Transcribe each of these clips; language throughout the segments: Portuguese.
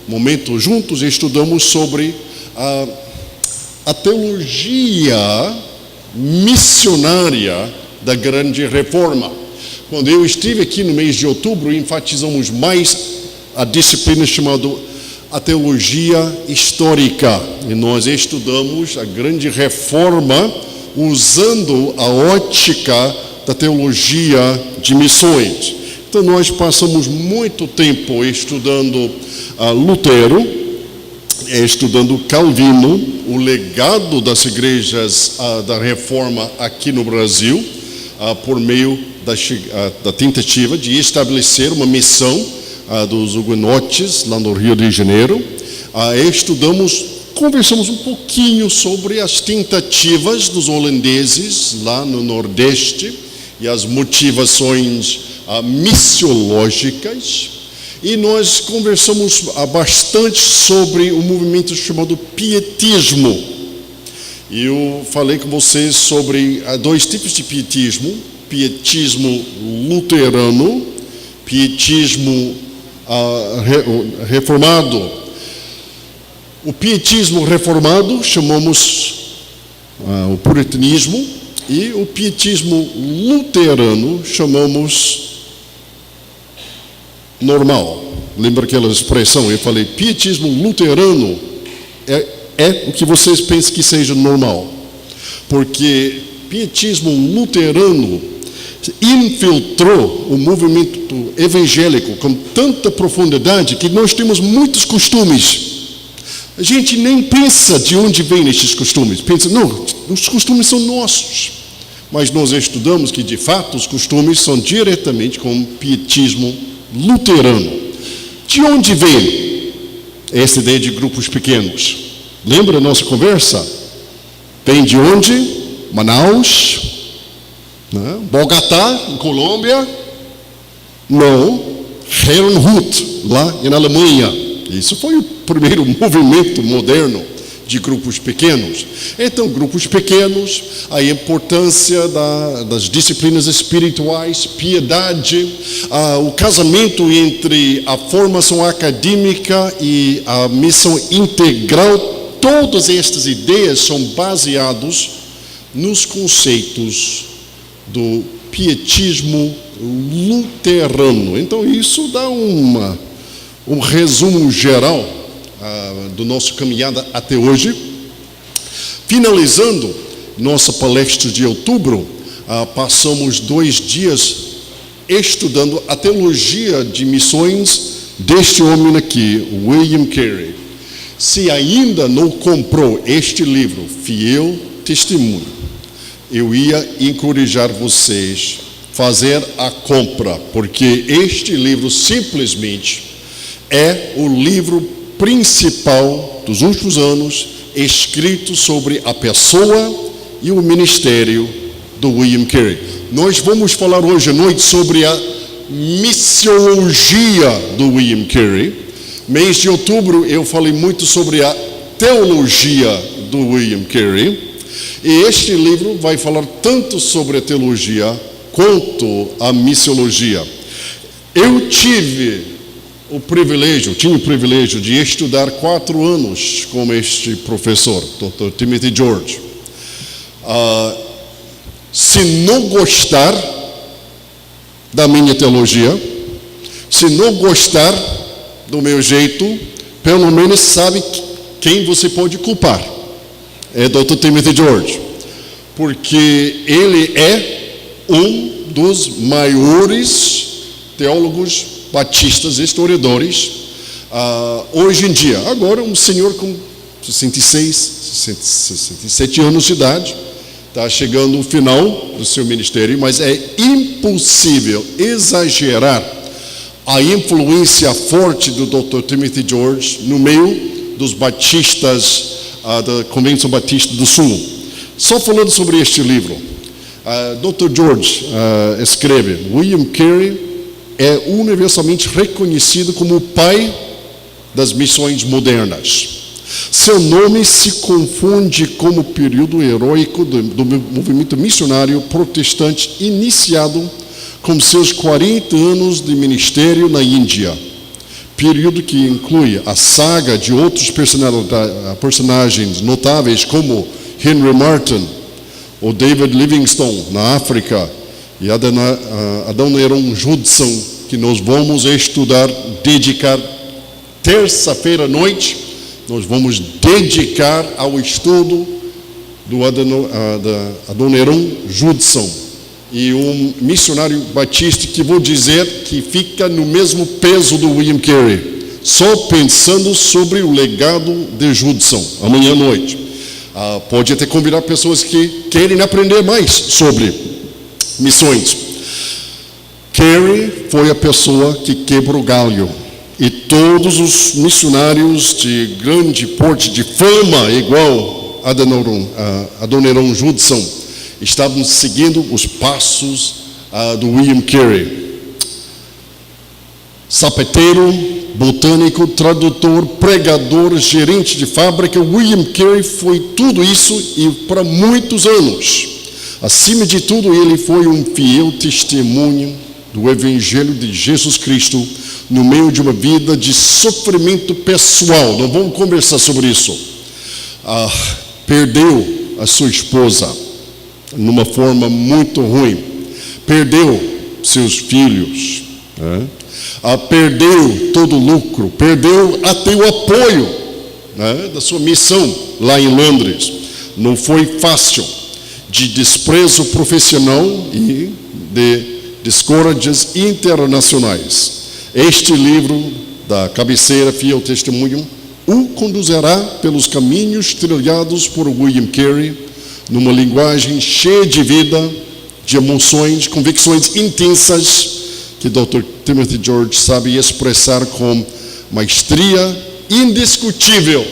momento juntos, estudamos sobre a teologia missionária da Grande Reforma. Quando eu estive aqui no mês de outubro, enfatizamos mais a disciplina chamada a teologia histórica. E nós estudamos a Grande Reforma usando a ótica da teologia de missões. Então nós passamos muito tempo estudando Lutero, estudando Calvino, o legado das igrejas da Reforma aqui no Brasil, por meio da tentativa de estabelecer uma missão dos hugonotes lá no Rio de Janeiro. Conversamos um pouquinho sobre as tentativas dos holandeses lá no Nordeste e as motivações missiológicas. E nós conversamos bastante sobre um movimento chamado pietismo. E eu falei com vocês sobre dois tipos de pietismo: pietismo luterano, pietismo reformado. O pietismo reformado chamamos o puritanismo, e o pietismo luterano chamamos normal. Lembra aquela expressão? Eu falei, pietismo luterano é o que vocês pensam que seja normal. Porque pietismo luterano infiltrou o movimento evangélico com tanta profundidade que nós temos muitos costumes. A gente nem pensa de onde vêm esses costumes. Pensa, não, os costumes são nossos. Mas nós estudamos que, de fato, os costumes são diretamente com o pietismo luterano. De onde vem essa ideia de grupos pequenos? Lembra a nossa conversa? Vem de onde? Manaus, né? Bogotá, em Colômbia? Não, Herrnhut, lá na Alemanha. Isso foi o primeiro movimento moderno de grupos pequenos. Então, grupos pequenos, a importância das disciplinas espirituais, piedade, o casamento entre a formação acadêmica e a missão integral, todas estas ideias são baseadas nos conceitos do pietismo luterano. Então, isso dá um resumo geral do nosso caminhada até hoje. Finalizando nossa palestra de outubro, passamos 2 dias estudando a teologia de missões deste homem aqui, William Carey. Se ainda não comprou este livro, Fiel Testemunho, eu ia encorajar vocês a fazer a compra, porque este livro simplesmente é o livro principal dos últimos anos, escrito sobre a pessoa e o ministério do William Carey. Nós vamos falar hoje à noite sobre a missiologia do William Carey. Mês de outubro eu falei muito sobre a teologia do William Carey. E este livro vai falar tanto sobre a teologia quanto a missiologia. Eu tinha o privilégio de estudar 4 anos com este professor, Dr. Timothy George. Se não gostar da minha teologia, se não gostar do meu jeito, pelo menos sabe quem você pode culpar. É Dr. Timothy George, porque ele é um dos maiores teólogos batistas, historiadores, hoje em dia. Agora, um senhor com 67 anos de idade, está chegando ao final do seu ministério, mas é impossível exagerar a influência forte do Dr. Timothy George no meio dos batistas da Convenção Batista do Sul. Só falando sobre este livro, Dr. George escreve: William Carey é universalmente reconhecido como o pai das missões modernas. Seu nome se confunde com o período heróico do movimento missionário protestante iniciado com seus 40 anos de ministério na Índia. período que inclui a saga de outros personagens notáveis como Henry Martyn, ou David Livingstone na África, e Adoniram Judson, que nós vamos estudar, dedicar terça-feira à noite, nós vamos dedicar ao estudo do Adoniram Judson, e um missionário batista que vou dizer que fica no mesmo peso do William Carey, só pensando sobre o legado de Judson, amanhã à noite. Pode até convidar pessoas que querem aprender mais sobre missões. Carey foi a pessoa que quebrou o galho, e todos os missionários de grande porte, de fama igual a Adoniram Judson, estavam seguindo os passos do William Carey. Sapateiro, botânico, tradutor, pregador, gerente de fábrica, William Carey foi tudo isso e para muitos anos. Acima de tudo, ele foi um fiel testemunho do Evangelho de Jesus Cristo no meio de uma vida de sofrimento pessoal. Não vamos conversar sobre isso. Perdeu a sua esposa numa forma muito ruim. Perdeu seus filhos. Perdeu todo o lucro. Perdeu até o apoio da sua missão lá em Londres. Não foi fácil. De desprezo profissional e de discórdias internacionais. Este livro da cabeceira Fiel Testemunho o conduzirá pelos caminhos trilhados por William Carey, numa linguagem cheia de vida, de emoções, convicções intensas, que Dr. Timothy George sabe expressar com maestria indiscutível.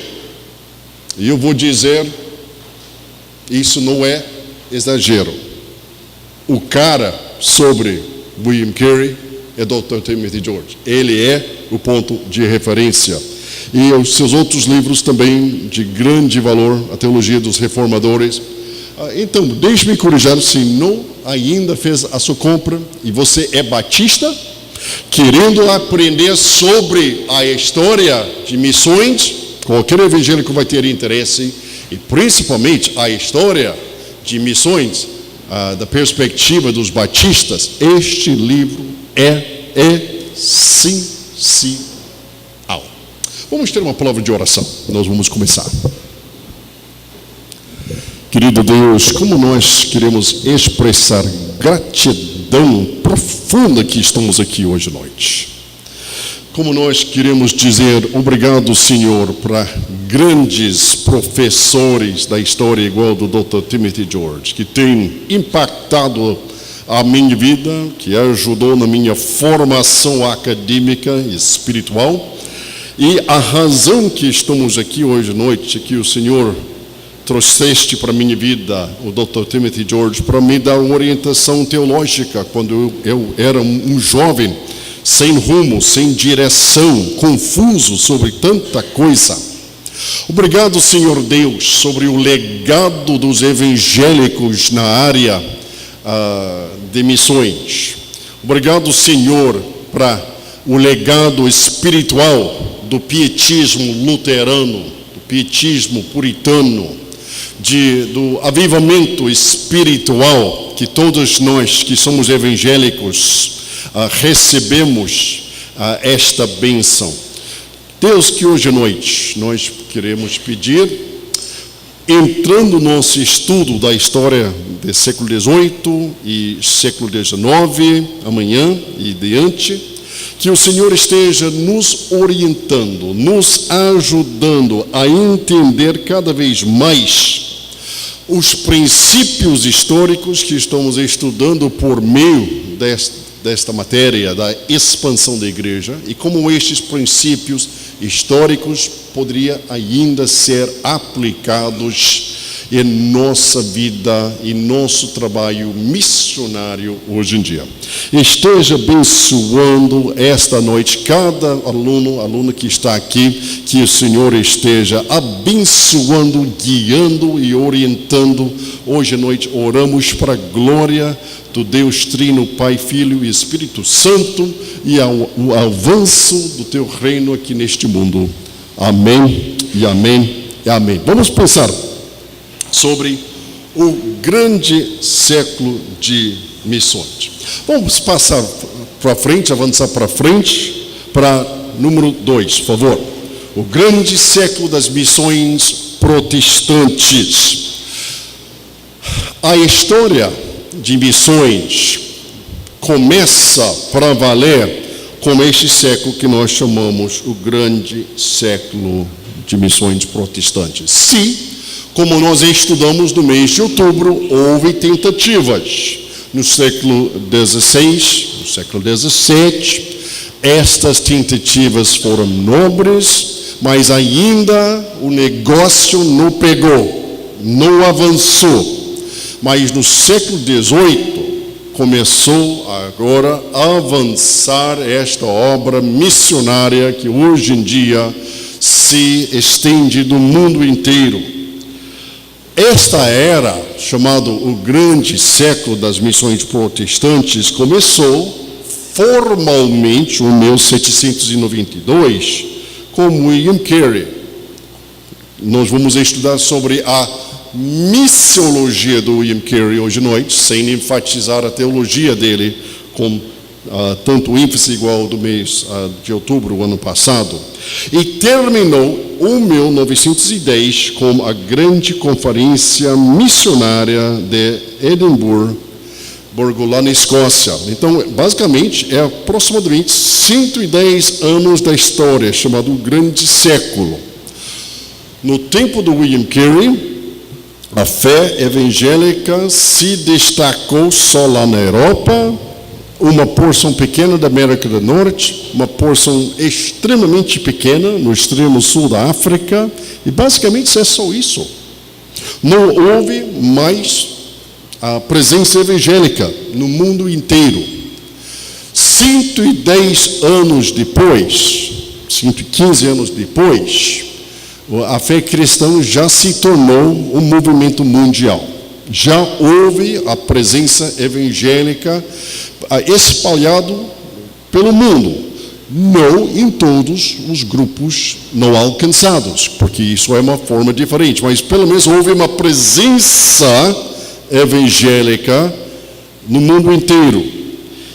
E eu vou dizer, isso não é exagero. O cara sobre William Carey é Dr. Timothy George. Ele é o ponto de referência. E os seus outros livros também de grande valor, a Teologia dos Reformadores. Então, deixe-me corrigir, se não ainda fez a sua compra e você é batista, querendo aprender sobre a história de missões, qualquer evangélico vai ter interesse, e principalmente a história de missões da perspectiva dos batistas, este livro é essencial. Vamos ter uma palavra de oração. Nós vamos começar. Querido Deus, como nós queremos expressar gratidão profunda que estamos aqui hoje à noite. Como nós queremos dizer obrigado, Senhor, para grandes professores da história igual do Dr. Timothy George, que tem impactado a minha vida, que ajudou na minha formação acadêmica e espiritual. E a razão que estamos aqui hoje à noite, que o Senhor trouxeste para a minha vida, o Dr. Timothy George, para me dar uma orientação teológica, quando eu era um jovem, sem rumo, sem direção, confuso sobre tanta coisa. Obrigado, Senhor Deus, sobre o legado dos evangélicos na área de missões. Obrigado, Senhor, para o legado espiritual do pietismo luterano, do pietismo puritano, do avivamento espiritual que todos nós que somos evangélicos recebemos esta bênção. Deus, que hoje à noite nós queremos pedir, entrando no nosso estudo da história do século XVIII e século XIX, amanhã e diante, que o Senhor esteja nos orientando, nos ajudando a entender cada vez mais os princípios históricos que estamos estudando por meio desta matéria da expansão da igreja e como estes princípios históricos poderiam ainda ser aplicados em nossa vida e nosso trabalho missionário hoje em dia. Esteja abençoando esta noite cada aluna que está aqui, que o Senhor esteja abençoando, guiando e orientando. Hoje à noite oramos para a glória do Deus Trino, Pai, Filho e Espírito Santo, e o avanço do teu reino aqui neste mundo. Amém e amém e amém. Vamos pensar sobre o grande século de missões. Vamos passar para frente, avançar para frente, para número 2, por favor. O grande século das missões protestantes. A história de missões começa para valer com este século que nós chamamos o grande século de missões protestantes. Se, como nós estudamos no mês de outubro, houve tentativas no século XVI, no século XVII, estas tentativas foram nobres, mas ainda o negócio não pegou, não avançou. Mas no século XVIII começou agora a avançar esta obra missionária que hoje em dia se estende no mundo inteiro. Esta era, chamado o grande século das missões protestantes, começou formalmente em 1792 com William Carey. Nós vamos estudar sobre a missiologia do William Carey hoje à noite, sem enfatizar a teologia dele com tanto ênfase igual do mês de outubro do ano passado. E terminou em 1910 com a grande conferência missionária de Edimburgo, lá na Escócia. Então, basicamente, é aproximadamente 110 anos da história, chamado o grande século. No tempo do William Carey, a fé evangélica se destacou só lá na Europa, uma porção pequena da América do Norte, uma porção extremamente pequena no extremo sul da África, e basicamente é só isso. Não houve mais a presença evangélica no mundo inteiro. 110 anos depois, 115 anos depois, a fé cristã já se tornou um movimento mundial. Já houve a presença evangélica espalhado pelo mundo, não em todos os grupos não alcançados, porque isso é uma forma diferente, mas pelo menos houve uma presença evangélica no mundo inteiro.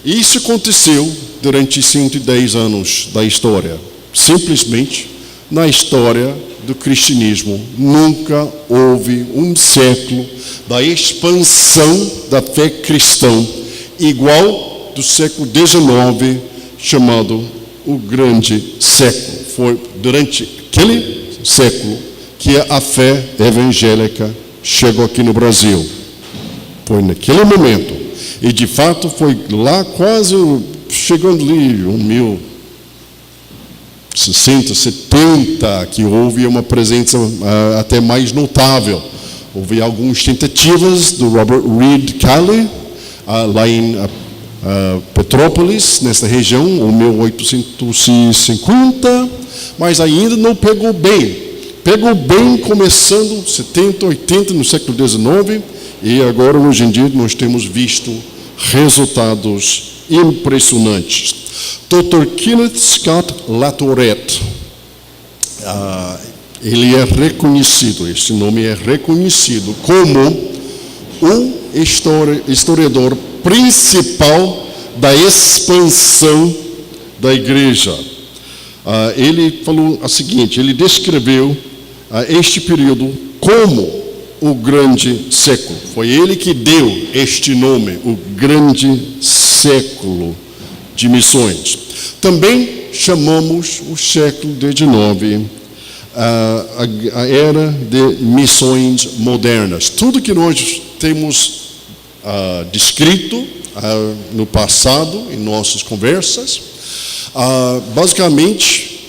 E isso aconteceu durante 110 anos da história. Simplesmente, na história do cristianismo, nunca houve um século da expansão da fé cristã igual do século XIX, chamado o grande século. Foi durante aquele século que a fé evangélica chegou aqui no Brasil. Foi naquele momento. E de fato foi lá quase chegando ali, 60, 70, que houve uma presença até mais notável. Houve algumas tentativas do Robert Reed Calley, lá em Petrópolis, nessa região, em 1850, mas ainda não pegou bem. Pegou bem começando 70, 80, no século XIX, e agora, hoje em dia, nós temos visto resultados impressionantes. Dr. Kenneth Scott Latourette, ele é reconhecido, esse nome é reconhecido como o historiador principal da expansão da igreja. Ele falou o seguinte, ele descreveu este período como o grande século. Foi ele que deu este nome, o grande século de missões. Também chamamos o século XIX a era de missões modernas. Tudo que nós temos descrito no passado, em nossas conversas, basicamente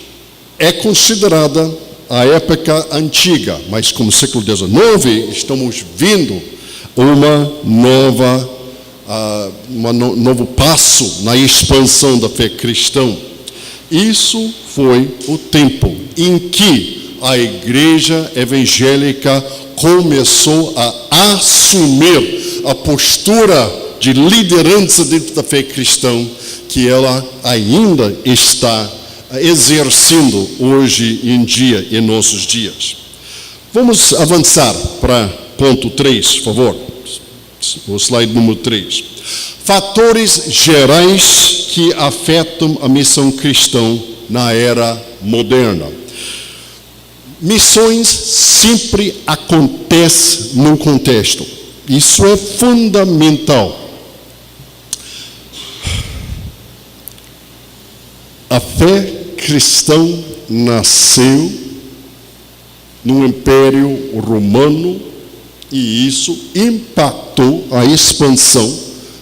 é considerada a época antiga, mas como século XIX, estamos vendo novo passo na expansão da fé cristã. Isso foi o tempo em que a igreja evangélica começou a assumir a postura de liderança dentro da fé cristã que ela ainda está exercendo hoje em dia, em nossos dias. Vamos avançar para ponto 3, por favor. O slide número 3. Fatores gerais que afetam a missão cristã na era moderna. Missões sempre acontecem num contexto. Isso é fundamental. A fé cristã nasceu no Império Romano e isso impactou a expansão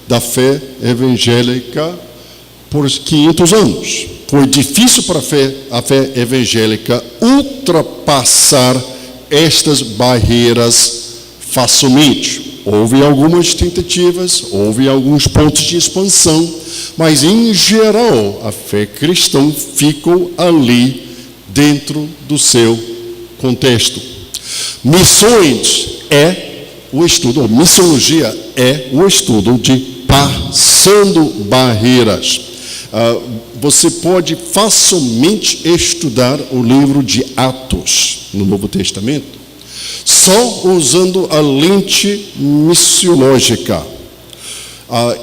da fé evangélica por 500 anos. Foi difícil para a fé evangélica ultrapassar estas barreiras facilmente. Houve algumas tentativas, houve alguns pontos de expansão, mas em geral a fé cristã ficou ali dentro do seu contexto. Missões é o estudo, missiologia é o estudo de passando barreiras. Você pode facilmente estudar o livro de Atos no Novo Testamento só usando a lente missiológica.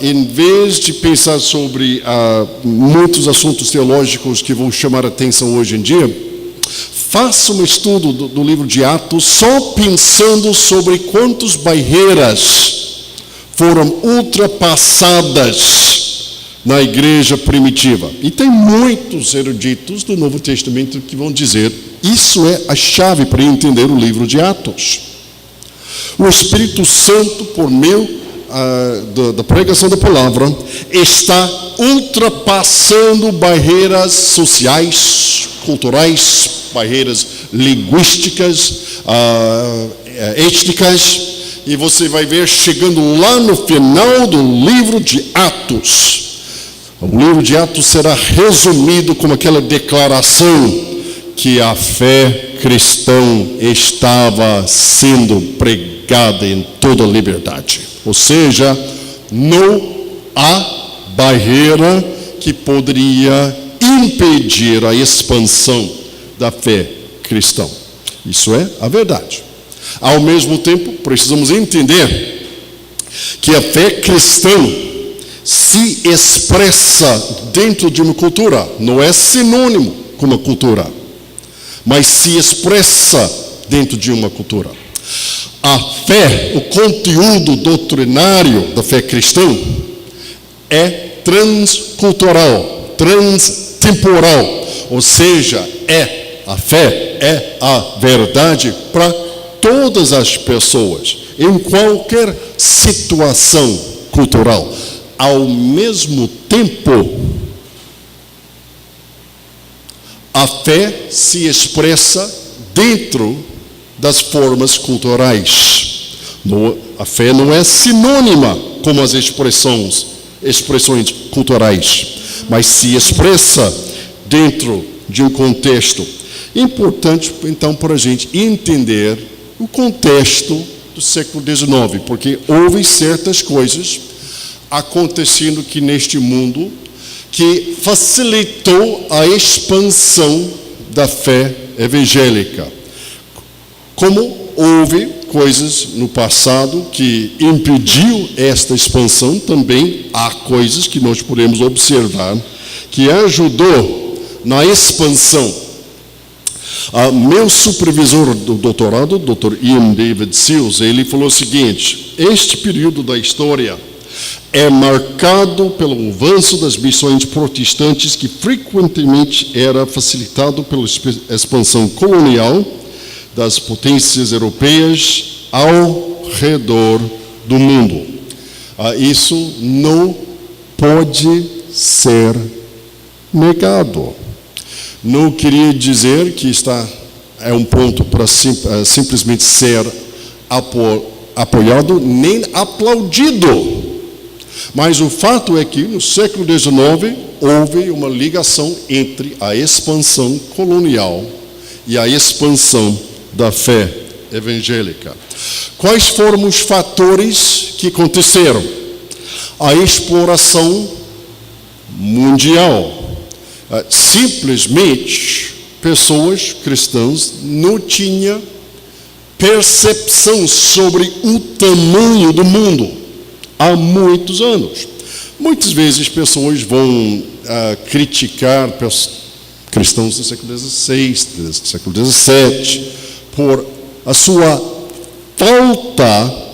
Em vez de pensar sobre muitos assuntos teológicos que vão chamar a atenção hoje em dia, faça um estudo do livro de Atos só pensando sobre quantas barreiras foram ultrapassadas na igreja primitiva. E tem muitos eruditos do Novo Testamento que vão dizer isso é a chave para entender o livro de Atos. O Espírito Santo, por meio da pregação da palavra, está ultrapassando barreiras sociais, culturais, barreiras linguísticas, étnicas, e você vai ver chegando lá no final do livro de Atos. O livro de Atos será resumido como aquela declaração que a fé cristã estava sendo pregada em toda liberdade. Ou seja, não há barreira que poderia impedir a expansão da fé cristã. Isso é a verdade. Ao mesmo tempo, precisamos entender que a fé cristã se expressa dentro de uma cultura, não é sinônimo com uma cultura, mas se expressa dentro de uma cultura. A fé, o conteúdo doutrinário da fé cristã é transcultural, transtemporal, ou seja, a fé é a verdade para todas as pessoas, em qualquer situação cultural. Ao mesmo tempo, a fé se expressa dentro das formas culturais. A fé não é sinônima como as expressões culturais, mas se expressa dentro de um contexto. Importante, então, para a gente entender o contexto do século XIX, porque houve certas coisas acontecendo aqui neste mundo que facilitou a expansão da fé evangélica. Como houve coisas no passado que impediu esta expansão, também há coisas que nós podemos observar que ajudou na expansão. Meu supervisor do doutorado, o Dr. Ian David Seals, ele falou o seguinte: este período da história é marcado pelo avanço das missões protestantes que frequentemente era facilitado pela expansão colonial das potências europeias ao redor do mundo. Isso não pode ser negado. Não queria dizer que está é um ponto para simplesmente ser apoiado nem aplaudido. Mas o fato é que no século XIX houve uma ligação entre a expansão colonial e a expansão da fé evangélica. Quais foram os fatores que aconteceram? A exploração mundial. Simplesmente, pessoas cristãs não tinham percepção sobre o tamanho do mundo há muitos anos. Muitas vezes pessoas vão criticar cristãos do século XVI, do século XVII, por a sua falta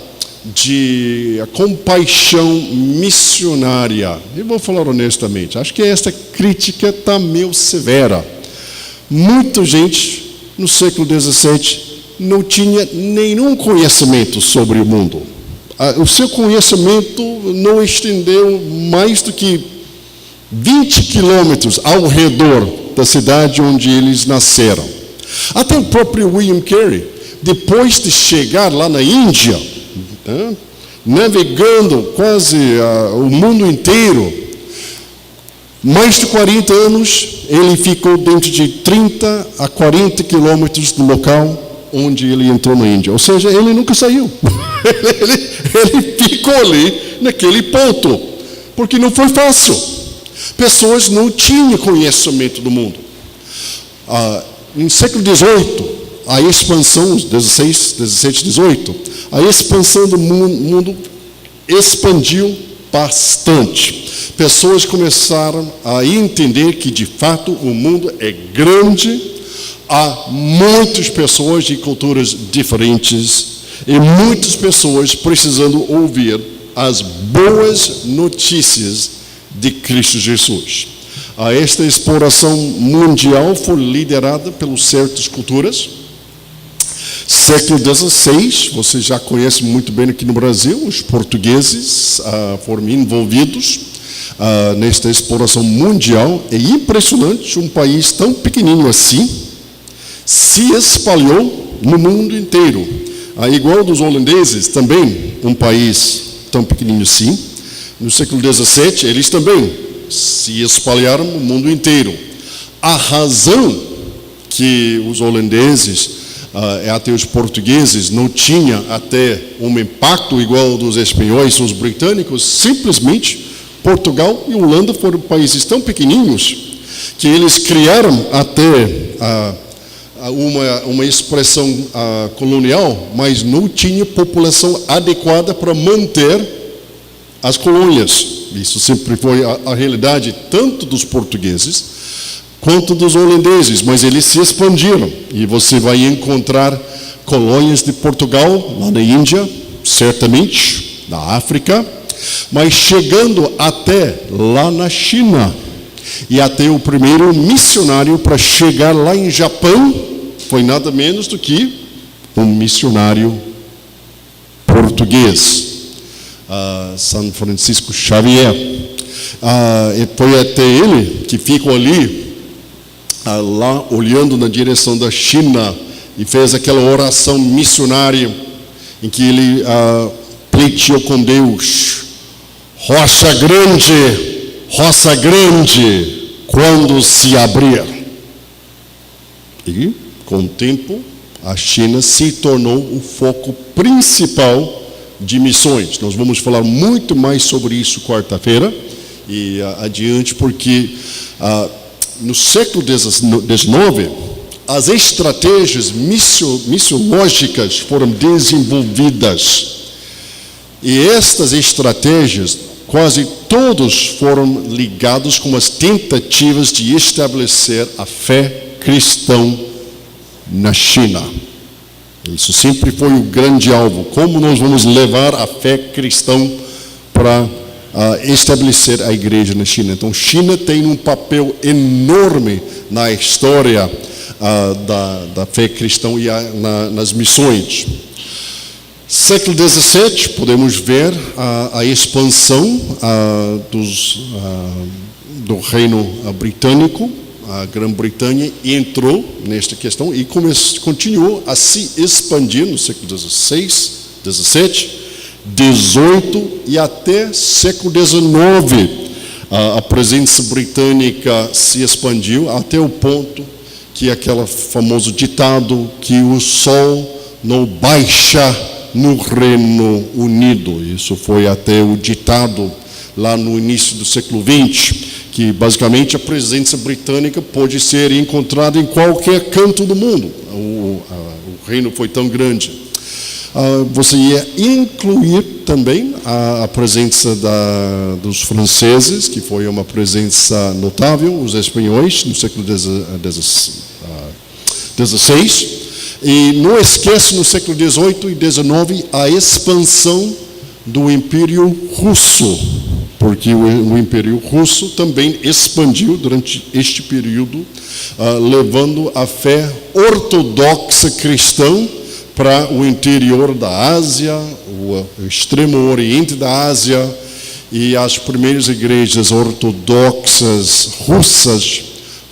de compaixão missionária. Eu vou falar honestamente, acho que esta crítica está meio severa. Muita gente no século XVII não tinha nenhum conhecimento sobre o mundo. O seu conhecimento não estendeu mais do que 20 quilômetros ao redor da cidade onde eles nasceram. Até o próprio William Carey, depois de chegar lá na Índia, navegando quase o mundo inteiro, mais de 40 anos, ele ficou dentro de 30 a 40 quilômetros do local onde ele entrou na Índia. Ou seja, ele nunca saiu. ele ficou ali, naquele ponto, porque não foi fácil. Pessoas não tinham conhecimento do mundo. No século XVIII, a expansão, 16, 17, 18, a expansão do mundo expandiu bastante. Pessoas começaram a entender que, de fato, o mundo é grande, há muitas pessoas de culturas diferentes e muitas pessoas precisando ouvir as boas notícias de Cristo Jesus. Esta exploração mundial foi liderada por certas culturas. Século XVI, você já conhece muito bem aqui no Brasil, os portugueses foram envolvidos nesta exploração mundial. É impressionante, um país tão pequenininho assim se espalhou no mundo inteiro. Igual dos holandeses, também um país tão pequenininho assim. No século XVII, eles também se espalharam no mundo inteiro. A razão que os holandeses e até os portugueses não tinham até um impacto igual ao dos espanhóis, os britânicos, simplesmente Portugal e Holanda foram países tão pequenininhos que eles criaram até uma expressão colonial, mas não tinha população adequada para manter as colônias. Isso sempre foi a realidade tanto dos portugueses quanto dos holandeses, mas eles se expandiram. E você vai encontrar colônias de Portugal lá na Índia, certamente, na África, mas chegando até lá na China. E até o primeiro missionário para chegar lá em Japão foi nada menos do que um missionário português, São Francisco Xavier. E foi até ele que ficou ali, lá olhando na direção da China e fez aquela oração missionária em que ele pleiteou com Deus: rocha grande, quando se abrir. E, com o tempo, a China se tornou o foco principal de missões. Nós vamos falar muito mais sobre isso quarta-feira e adiante, porque no século XIX, as estratégias missiológicas foram desenvolvidas. E estas estratégias, quase todos foram ligados com as tentativas de estabelecer a fé cristã na China. Isso sempre foi o grande alvo. Como nós vamos levar a fé cristã para estabelecer a igreja na China? Então, China tem um papel enorme na história da fé cristã e nas missões. Século XVII, podemos ver a expansão do reino britânico a Grã-Bretanha entrou nesta questão e continuou a se expandir no século XVI, XVII, XVIII e até século XIX. A presença britânica se expandiu até o ponto que aquele famoso ditado que o sol não baixa no Reino Unido. Isso foi até o ditado lá no início do século XX, que basicamente a presença britânica pode ser encontrada em qualquer canto do mundo. O reino foi tão grande. Você ia incluir também a presença dos franceses, que foi uma presença notável, os espanhóis no século XVI. E não esquece, no século XVIII e XIX, a expansão do Império Russo, porque o Império Russo também expandiu durante este período, levando a fé ortodoxa cristã para o interior da Ásia, o extremo oriente da Ásia, e as primeiras igrejas ortodoxas russas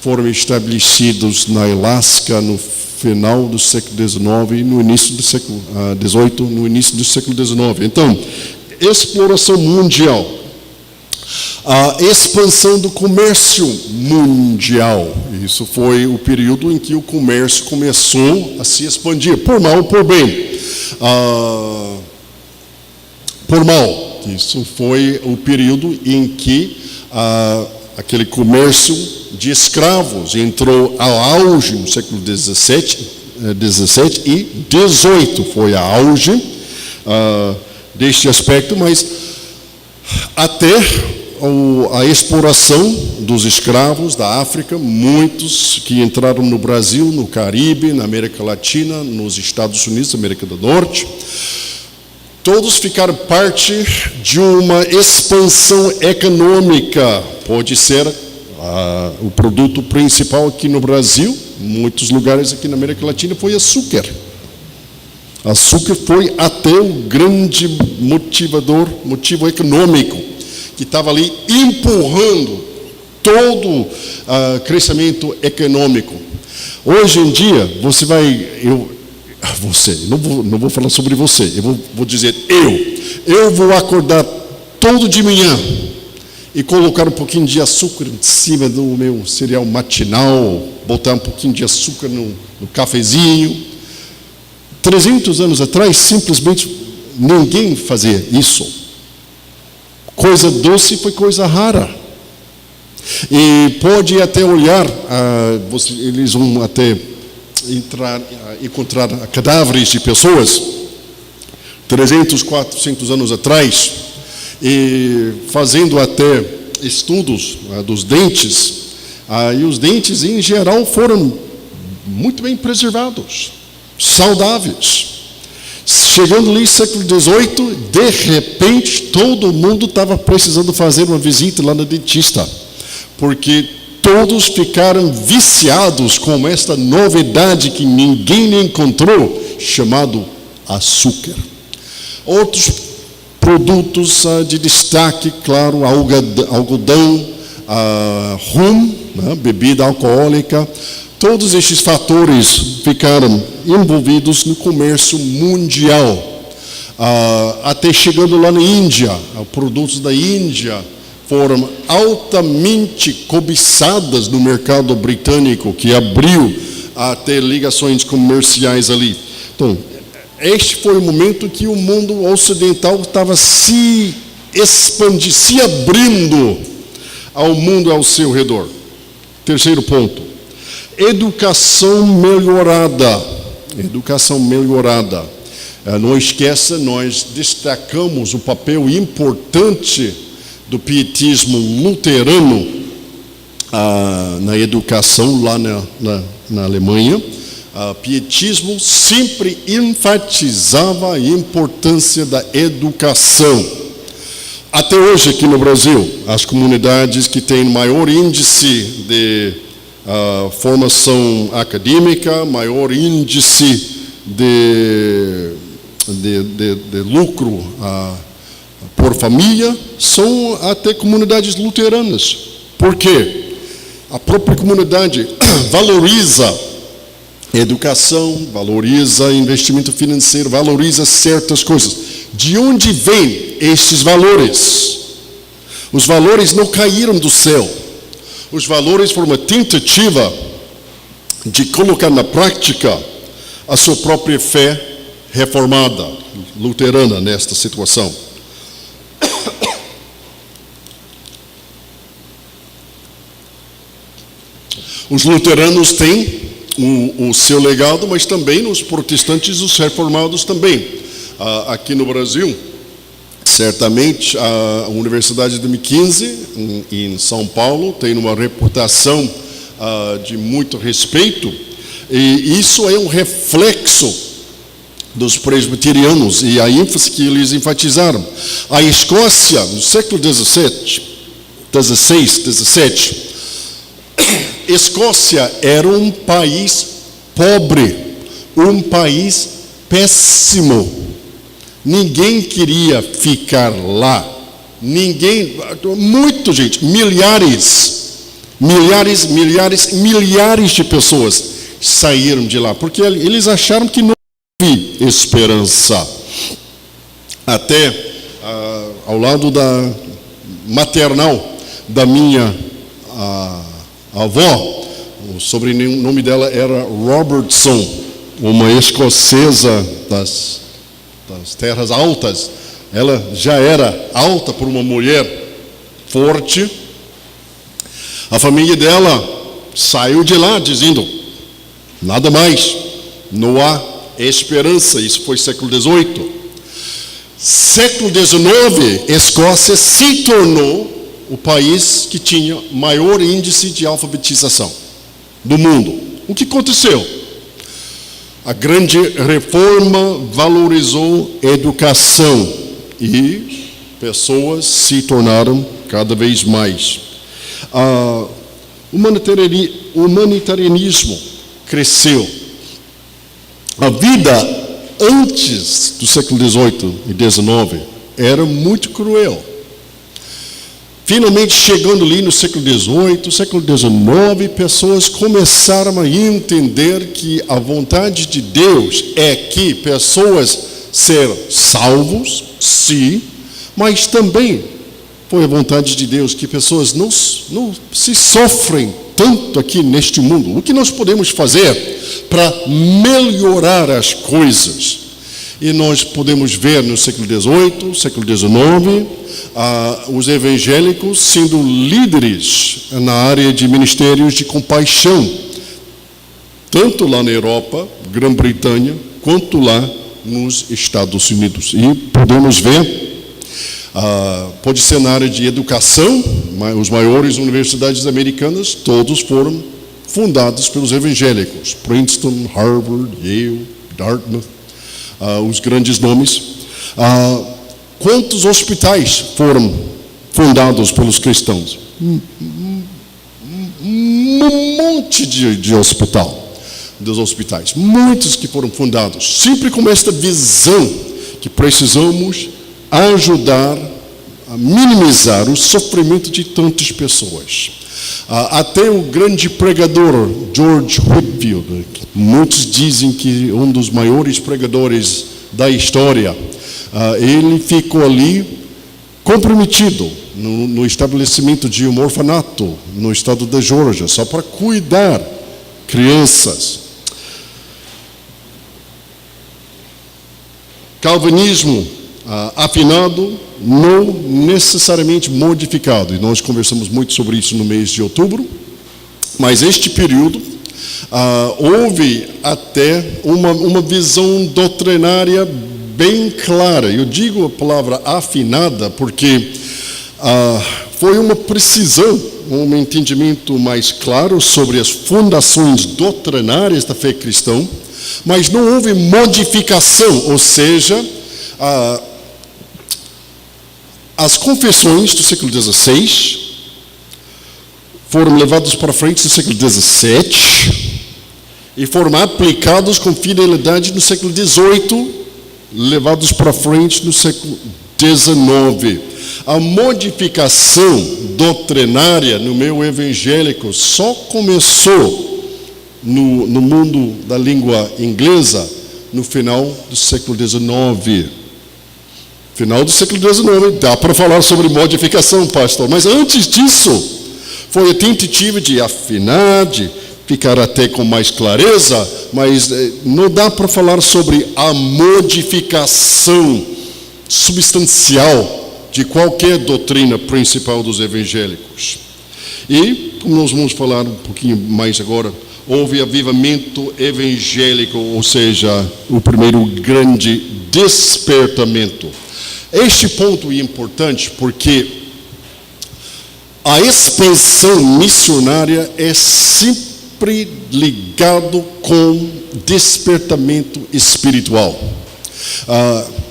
foram estabelecidas na Alasca no final do século XIX e no início do século XVIII, no início do século XIX. Então, exploração mundial, a expansão do comércio mundial. Isso foi o período em que o comércio começou a se expandir, por mal ou por bem. Por mal. Isso foi o período em que aquele comércio de escravos entrou ao auge no século XVII e XVIII. Foi a auge deste aspecto, mas até a exploração dos escravos da África, muitos que entraram no Brasil, no Caribe, na América Latina, nos Estados Unidos, América do Norte, todos ficaram parte de uma expansão econômica. Pode ser o produto principal aqui no Brasil, em muitos lugares aqui na América Latina, foi açúcar. Açúcar foi até o grande motivo econômico, que estava ali empurrando todo o crescimento econômico. Hoje em dia, não vou falar sobre você, eu vou dizer eu vou acordar todo de manhã e colocar um pouquinho de açúcar em cima do meu cereal matinal, botar um pouquinho de açúcar no cafezinho. 300 anos atrás, simplesmente ninguém fazia isso. Coisa doce foi coisa rara. E pode até olhar, eles vão até encontrar cadáveres de pessoas 300, 400 anos atrás, e fazendo até estudos dos dentes, e os dentes em geral foram muito bem preservados, saudáveis. Chegando ali no século XVIII, de repente, todo mundo estava precisando fazer uma visita lá no dentista, porque todos ficaram viciados com esta novidade que ninguém encontrou, chamado açúcar. Outros produtos de destaque, claro, algodão, rum, bebida alcoólica. Todos estes fatores ficaram envolvidos no comércio mundial, até chegando lá na Índia. Produtos da Índia foram altamente cobiçados no mercado britânico, que abriu até ligações comerciais ali. Então, este foi o momento que o mundo ocidental estava se expandindo, se abrindo ao mundo ao seu redor. Terceiro ponto. Educação melhorada. Educação melhorada. Não esqueça, nós destacamos o papel importante do pietismo luterano na educação lá na Alemanha. O pietismo sempre enfatizava a importância da educação. Até hoje, aqui no Brasil, as comunidades que têm maior índice de formação acadêmica, maior índice de lucro por família, são até comunidades luteranas. Por quê? a própria comunidade valoriza educação, valoriza investimento financeiro, valoriza certas coisas. De onde vêm estes valores? Os valores não caíram do céu. Os valores foram uma tentativa de colocar na prática a sua própria fé reformada, luterana, nesta situação. Os luteranos têm o seu legado, mas também os protestantes, os reformados também. Aqui no Brasil, certamente, a Universidade de Mackenzie, em São Paulo, tem uma reputação de muito respeito, e isso é um reflexo dos presbiterianos e a ênfase que eles enfatizaram. A Escócia, no século XVI, Escócia era um país pobre, um país péssimo. Ninguém queria ficar lá. Muita gente, milhares de pessoas saíram de lá, porque eles acharam que não havia esperança. Até ao lado da maternal da minha avó, o sobrenome dela era Robertson, uma escocesa das terras altas. Ela já era alta por uma mulher forte. A família dela saiu de lá dizendo: nada mais, não há esperança. Isso foi século XVIII. Século XIX, Escócia se tornou o país que tinha maior índice de alfabetização do mundo. O que aconteceu? A grande reforma valorizou a educação e pessoas se tornaram cada vez mais. O humanitarianismo cresceu. A vida antes do século XVIII e XIX era muito cruel. Finalmente, chegando ali no século XVIII, século XIX, pessoas começaram a entender que a vontade de Deus é que pessoas sejam salvos, sim, mas também foi a vontade de Deus que pessoas não se sofrem tanto aqui neste mundo. O que nós podemos fazer para melhorar as coisas? E nós podemos ver no século XVIII, século XIX, os evangélicos sendo líderes na área de ministérios de compaixão, tanto lá na Europa, Grã-Bretanha, quanto lá nos Estados Unidos. E podemos ver, pode ser na área de educação, as maiores universidades americanas, todos foram fundados pelos evangélicos. Princeton, Harvard, Yale, Dartmouth, os grandes nomes. Quantos hospitais foram fundados pelos cristãos? Um monte de hospitais, muitos que foram fundados, sempre com esta visão que precisamos ajudar a minimizar o sofrimento de tantas pessoas. Até o grande pregador George Whitefield, muitos dizem que um dos maiores pregadores da história, ele ficou ali comprometido no estabelecimento de um orfanato no estado da Geórgia, só para cuidar crianças. Calvinismo afinado, não necessariamente modificado, e nós conversamos muito sobre isso no mês de outubro, mas este período houve até uma visão doutrinária bem clara. Eu digo a palavra afinada porque foi uma precisão, um entendimento mais claro sobre as fundações doutrinárias da fé cristã, mas não houve modificação, ou seja, as confissões do século XVI foram levadas para frente no século XVII e foram aplicados com fidelidade no século XVIII, levados para frente no século 19. A modificação doutrinária no meio evangélico só começou no mundo da língua inglesa no final do século XIX. Final do século XIX, dá para falar sobre modificação, pastor, mas antes disso, foi a tentativa de afinar, de ficar até com mais clareza, mas não dá para falar sobre a modificação substancial de qualquer doutrina principal dos evangélicos. E, como nós vamos falar um pouquinho mais agora, houve avivamento evangélico, ou seja, o primeiro grande despertamento. Este ponto é importante porque a expansão missionária é sempre ligado com despertamento espiritual.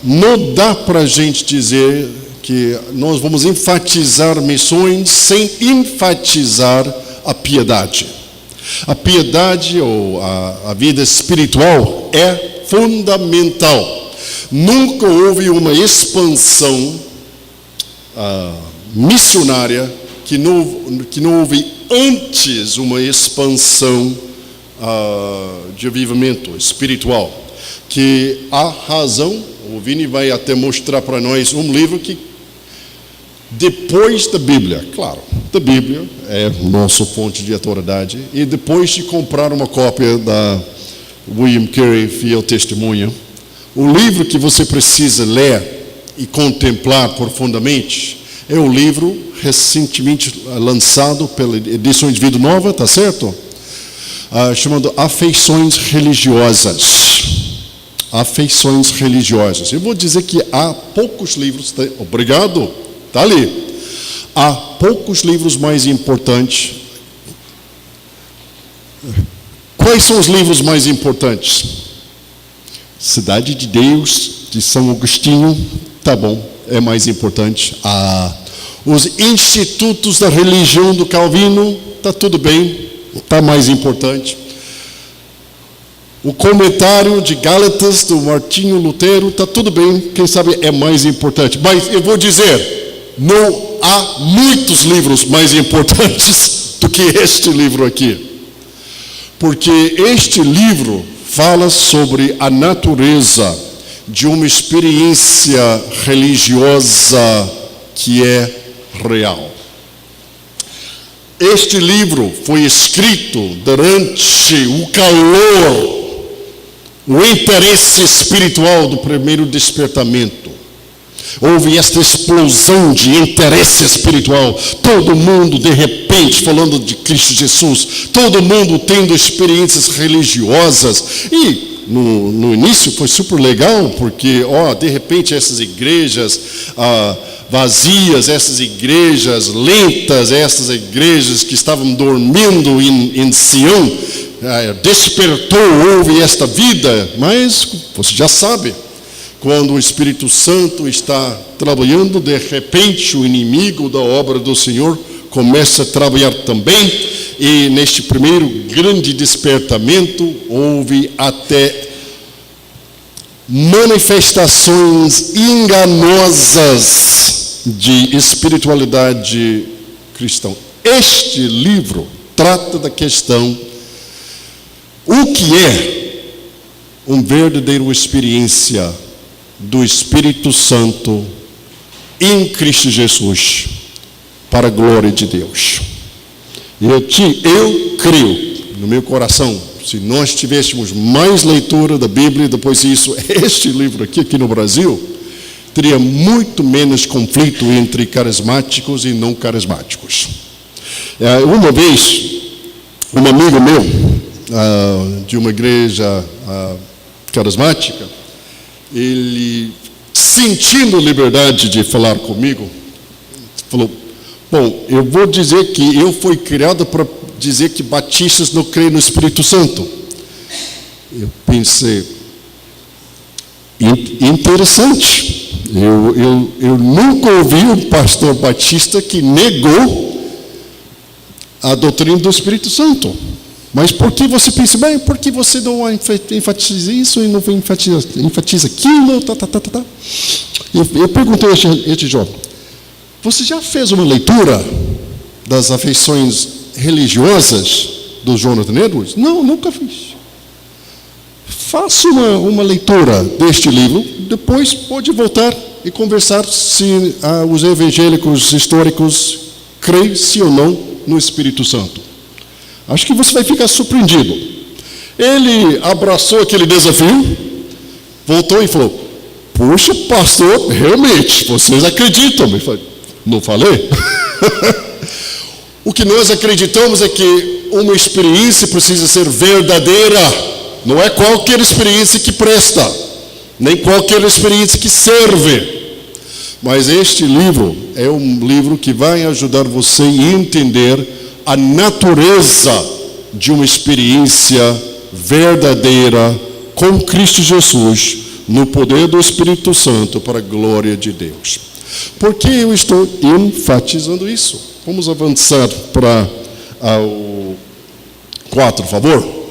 Não dá para a gente dizer que nós vamos enfatizar missões sem enfatizar a piedade. A piedade ou a vida espiritual é fundamental. Nunca houve uma expansão missionária que não houve antes uma expansão de avivamento espiritual. Que a razão, o Vini vai até mostrar para nós um livro que depois da Bíblia, claro, da Bíblia é nossa fonte de autoridade, e depois de comprar uma cópia da William Carey, Fiel Testemunha, o livro que você precisa ler e contemplar profundamente é o livro recentemente lançado pela edição de Vida Nova, tá certo? Chamado Afeições Religiosas. Afeições Religiosas. Eu vou dizer que há poucos livros, obrigado, está ali. Há poucos livros mais importantes. Quais são os livros mais importantes? Cidade de Deus, de São Agostinho, tá bom, é mais importante. Os Institutos da Religião do Calvino, tá tudo bem, tá mais importante. O comentário de Gálatas do Martinho Lutero, está tudo bem, quem sabe é mais importante. Mas eu vou dizer, não há muitos livros mais importantes do que este livro aqui. Porque este livro fala sobre a natureza de uma experiência religiosa que é real. Este livro foi escrito durante o calor, o interesse espiritual do primeiro despertamento. Houve esta explosão de interesse espiritual. Todo mundo, de repente, falando de Cristo Jesus. Todo mundo tendo experiências religiosas. E no início foi super legal, porque, de repente, essas igrejas vazias, essas igrejas lentas, essas igrejas que estavam dormindo em Sião, despertou, houve esta vida. Mas você já sabe, quando o Espírito Santo está trabalhando, de repente o inimigo da obra do Senhor começa a trabalhar também, e neste primeiro grande despertamento houve até manifestações enganosas de espiritualidade cristã. Este livro trata da questão: o que é uma verdadeira experiência do Espírito Santo em Cristo Jesus para a glória de Deus. Eu creio no meu coração, se nós tivéssemos mais leitura da Bíblia, depois disso, este livro aqui no Brasil, teria muito menos conflito entre carismáticos e não carismáticos. Uma vez, um amigo meu, de uma igreja carismática, ele, sentindo liberdade de falar comigo, falou: bom, eu vou dizer que eu fui criado para dizer que batistas não creem no Espírito Santo. Eu pensei, interessante. Eu nunca ouvi um pastor batista que negou a doutrina do Espírito Santo. Mas por que você pensa, bem, por que você não enfatiza isso e não enfatiza aquilo? Eu perguntei a este jovem: você já fez uma leitura das afeições religiosas do Jonathan Edwards? Não, nunca fiz. Faça uma leitura deste livro, depois pode voltar e conversar se os evangélicos históricos creem sim ou não no Espírito Santo. Acho que você vai ficar surpreendido. Ele abraçou aquele desafio, voltou e falou: puxa, pastor, realmente, vocês acreditam? Eu falei: não falei? O que nós acreditamos é que uma experiência precisa ser verdadeira. Não é qualquer experiência que presta, nem qualquer experiência que serve. Mas este livro é um livro que vai ajudar você a entender a natureza de uma experiência verdadeira com Cristo Jesus, no poder do Espírito Santo, para a glória de Deus. Por que eu estou enfatizando isso? Vamos avançar para o 4, por favor.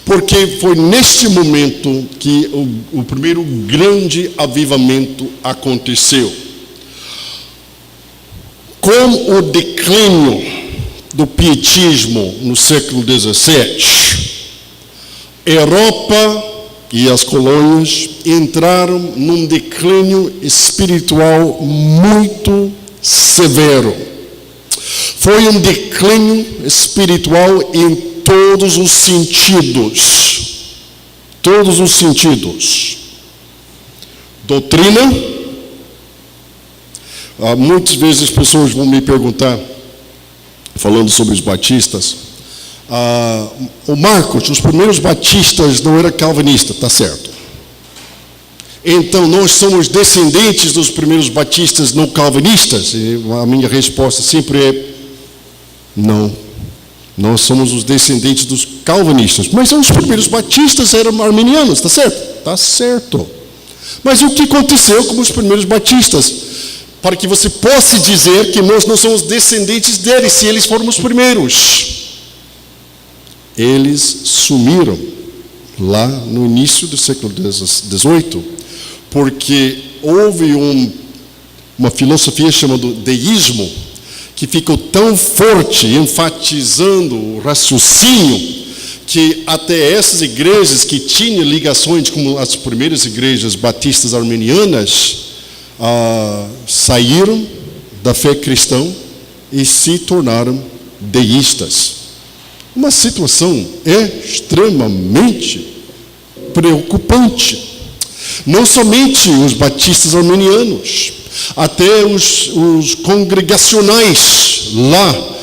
Porque foi neste momento que o primeiro grande avivamento aconteceu. Com o declínio do pietismo no século XVII, Europa e as colônias entraram num declínio espiritual muito severo. Foi um declínio espiritual em todos os sentidos. Todos os sentidos. Doutrina. Muitas vezes as pessoas vão me perguntar, falando sobre os batistas, o Marcos, os primeiros batistas não era calvinista, tá certo? Então nós somos descendentes dos primeiros batistas não calvinistas? E a minha resposta sempre é não. Nós somos os descendentes dos calvinistas. Mas os primeiros batistas eram arminianos, tá certo? Tá certo. Mas o que aconteceu com os primeiros batistas? Para que você possa dizer que nós não somos descendentes deles, se eles foram os primeiros. Eles sumiram lá no início do século XVIII, porque houve uma filosofia chamada deísmo, que ficou tão forte, enfatizando o raciocínio, que até essas igrejas que tinham ligações com as primeiras igrejas batistas arminianas, saíram da fé cristã e se tornaram deístas. Uma situação extremamente preocupante. Não somente os batistas arminianos, até os congregacionais lá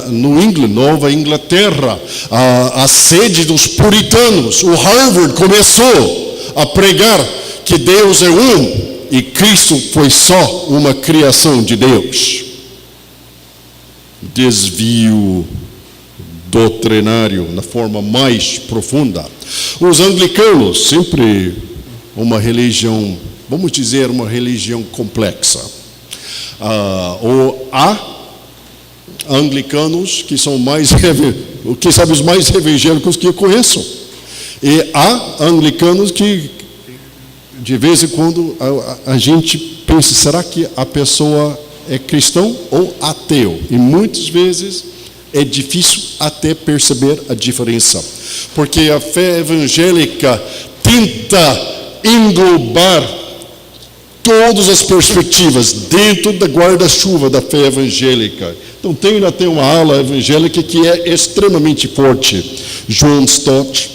no England, Nova Inglaterra, a sede dos puritanos, o Harvard começou a pregar que Deus é um e Cristo foi só uma criação de Deus. Desvio doutrinário na forma mais profunda. Os anglicanos, sempre uma religião, vamos dizer, uma religião complexa. Ou há anglicanos que são quem sabe os mais evangélicos que eu conheço. E há anglicanos que, de vez em quando, a gente pensa, será que a pessoa é cristão ou ateu? E muitas vezes é difícil até perceber a diferença. Porque a fé evangélica tenta englobar todas as perspectivas dentro da guarda-chuva da fé evangélica. Então tem até uma ala evangélica que é extremamente forte. John Stott,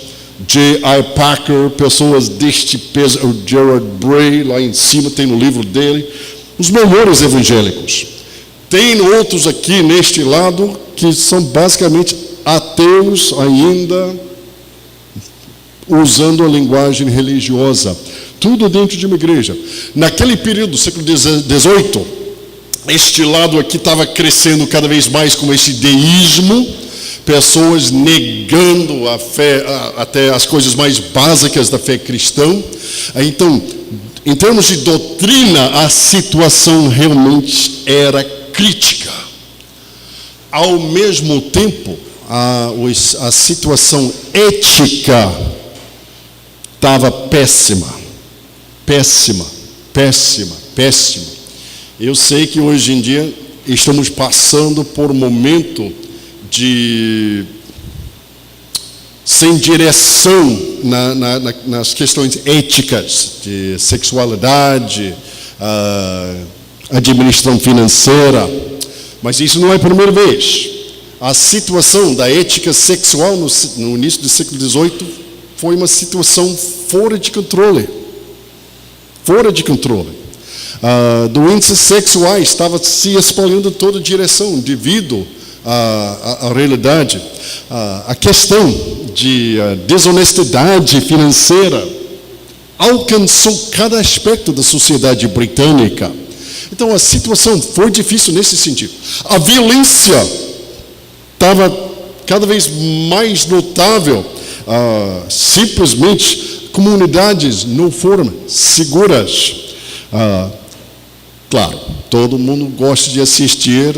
J.I. Packer, pessoas deste peso, o Gerard Bray, lá em cima tem no livro dele, os melhores evangélicos. Tem outros aqui neste lado que são basicamente ateus ainda, usando a linguagem religiosa. Tudo dentro de uma igreja. Naquele período do século XVIII, este lado aqui estava crescendo cada vez mais com esse deísmo, pessoas negando a fé, até as coisas mais básicas da fé cristã. Então, em termos de doutrina, a situação realmente era crítica. Ao mesmo tempo, a situação ética estava péssima. Péssima, péssima, péssima. Eu sei que hoje em dia estamos passando por um momento de sem direção nas questões éticas de sexualidade, administração financeira, mas isso não é a primeira vez. A situação da ética sexual no início do século XVIII foi uma situação fora de controle. Fora de controle. Doenças sexuais estavam se espalhando em toda direção devido à realidade. A questão de desonestidade financeira alcançou cada aspecto da sociedade britânica. Então a situação foi difícil nesse sentido. A violência estava cada vez mais notável. Simplesmente comunidades não foram seguras. Claro, todo mundo gosta de assistir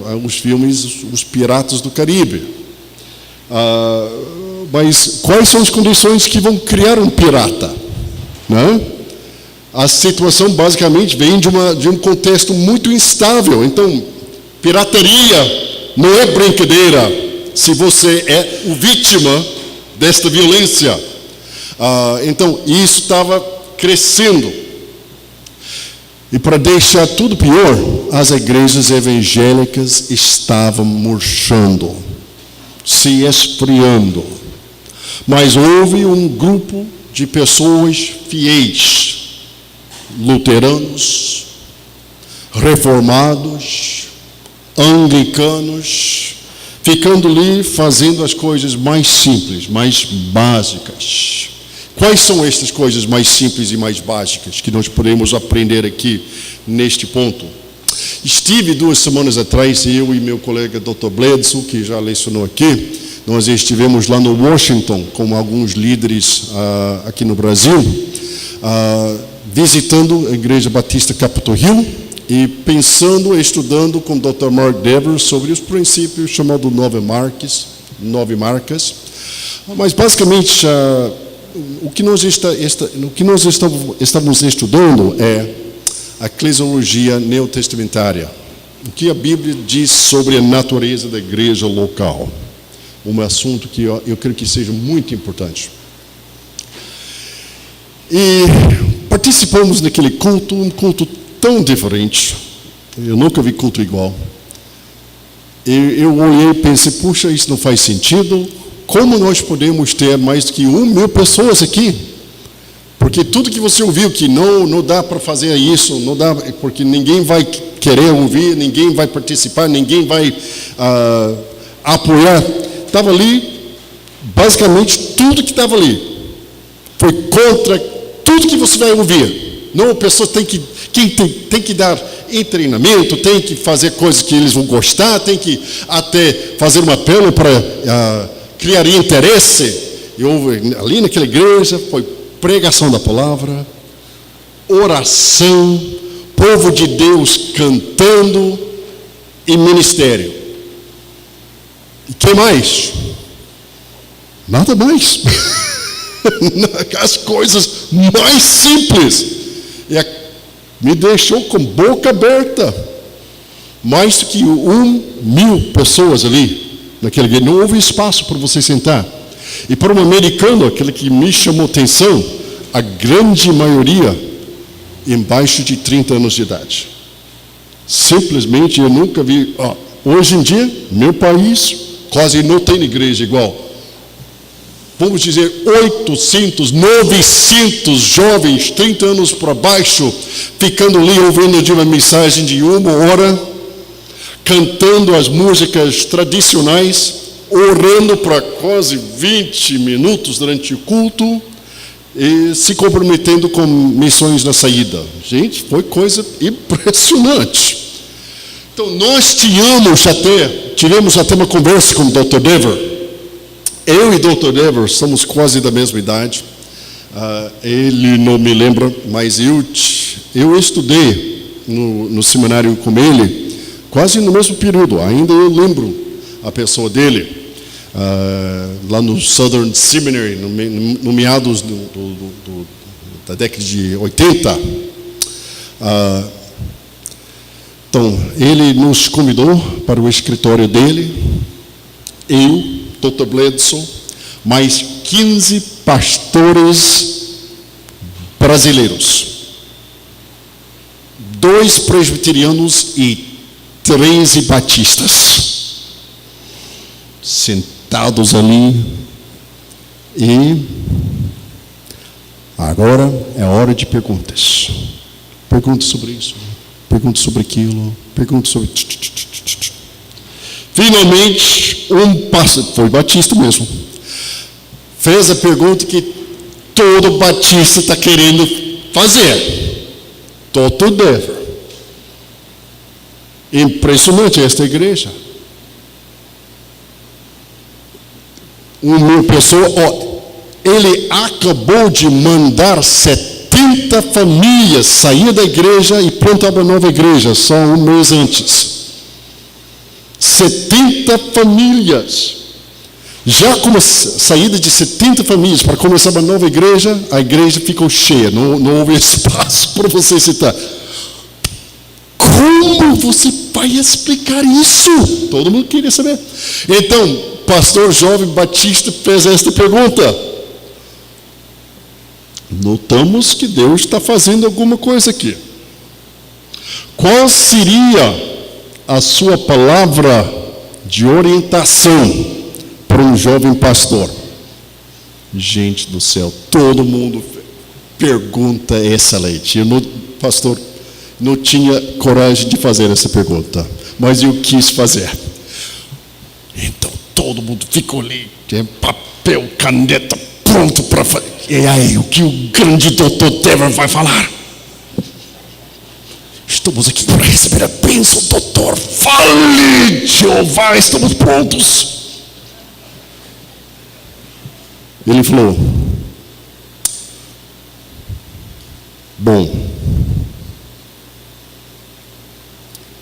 aos filmes Os Piratas do Caribe. Mas quais são as condições que vão criar um pirata? Né? A situação basicamente vem de um contexto muito instável. Então, pirataria não é brincadeira se você é o vítima desta violência. Então, isso estava crescendo. E para deixar tudo pior, as igrejas evangélicas estavam murchando, se esfriando. Mas houve um grupo de pessoas fiéis, luteranos, reformados, anglicanos, ficando ali fazendo as coisas mais simples, mais básicas. Quais são estas coisas mais simples e mais básicas que nós podemos aprender aqui neste ponto? Estive 2 semanas atrás, eu e meu colega Dr. Bledsoe, que já lecionou aqui, nós estivemos lá no Washington com alguns líderes aqui no Brasil, visitando a Igreja Batista Capitol Hill e pensando, estudando com o Dr. Mark Dever sobre os princípios chamados 9 marcas. Mas basicamente o que nós estamos estudando é a eclesiologia neotestamentária. O que a Bíblia diz sobre a natureza da igreja local. Um assunto que eu creio que seja muito importante. E participamos daquele culto, um culto tão diferente. Eu nunca vi culto igual. Eu olhei e pensei, puxa, isso não faz sentido. Como nós podemos ter mais do que 1.000 pessoas aqui? Porque tudo que você ouviu que não dá para fazer isso, não dá, porque ninguém vai querer ouvir, ninguém vai participar, ninguém vai apoiar. Estava ali, basicamente tudo que estava ali foi contra tudo que você vai ouvir. Não, a pessoa tem que dar treinamento, tem que fazer coisas que eles vão gostar, tem que até fazer um apelo para criar interesse. E houve, ali naquela igreja foi pregação da palavra, oração, povo de Deus cantando e ministério. E que mais? Nada mais. As coisas mais simples. E me deixou com boca aberta. Mais do que 1.000 pessoas ali. Naquele dia não houve espaço para você sentar. E para um americano, aquele que me chamou atenção, a grande maioria embaixo de 30 anos de idade. Simplesmente eu nunca vi. Hoje em dia, meu país quase não tem igreja igual. Vamos dizer 800, 900 jovens, 30 anos para baixo, ficando ali ouvindo de uma mensagem de 1 hora, cantando as músicas tradicionais, orando para quase 20 minutos durante o culto e se comprometendo com missões na saída. Gente, foi coisa impressionante. Então, nós tivemos até uma conversa com o Dr. Dever. Eu e o Dr. Dever somos quase da mesma idade. Ele não me lembra, mas eu estudei no seminário com ele, quase no mesmo período. Ainda eu lembro a pessoa dele. lá no Southern Seminary, no meados da década de 80. Então, ele nos convidou para o escritório dele, eu, Dr. Bledsoe, mais 15 pastores brasileiros, 2 presbiterianos e 13 batistas, sentados ali, e agora é hora de perguntas. Pergunta sobre isso, pergunta sobre aquilo, pergunta sobre... Finalmente, um pastor, foi batista mesmo, fez a pergunta que todo batista está querendo fazer. Dr. Dever. Impressionante esta igreja. Uma pessoa, ele acabou de mandar 70 famílias sair da igreja e plantar uma nova igreja, só um mês antes. 70 famílias. Já com a saída de 70 famílias para começar uma nova igreja, a igreja ficou cheia, não houve espaço para você citar. Como você vai explicar isso? Todo mundo queria saber. Então, pastor jovem batista fez esta pergunta. Notamos que Deus está fazendo alguma coisa aqui. Qual seria a sua palavra de orientação para um jovem pastor? Gente do céu, todo mundo pergunta excelente. Pastor, não tinha coragem de fazer essa pergunta, mas eu quis fazer. Então todo mundo ficou ali, tem papel, caneta, pronto para fazer. E aí, o que o grande Dr. Dever vai falar? Estamos aqui para receber a bênção, doutor. Fale, Jeová, estamos prontos. Ele falou: bom,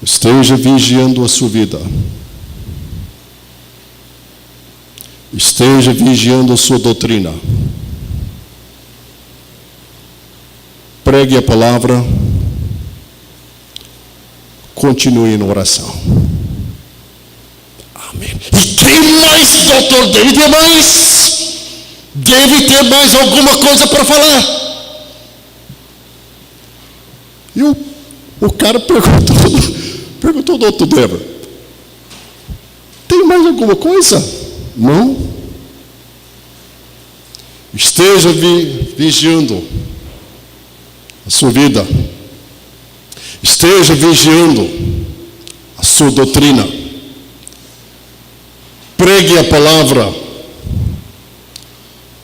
esteja vigiando a sua vida. Esteja vigiando a sua doutrina. Pregue a palavra. Continue na oração. Amém. E tem mais, doutor? Deve ter mais. Deve ter mais alguma coisa para falar. E o cara perguntou ao doutor Dever: tem mais alguma coisa? Não. Esteja vigiando a sua vida. Esteja vigiando a sua doutrina. Pregue a palavra.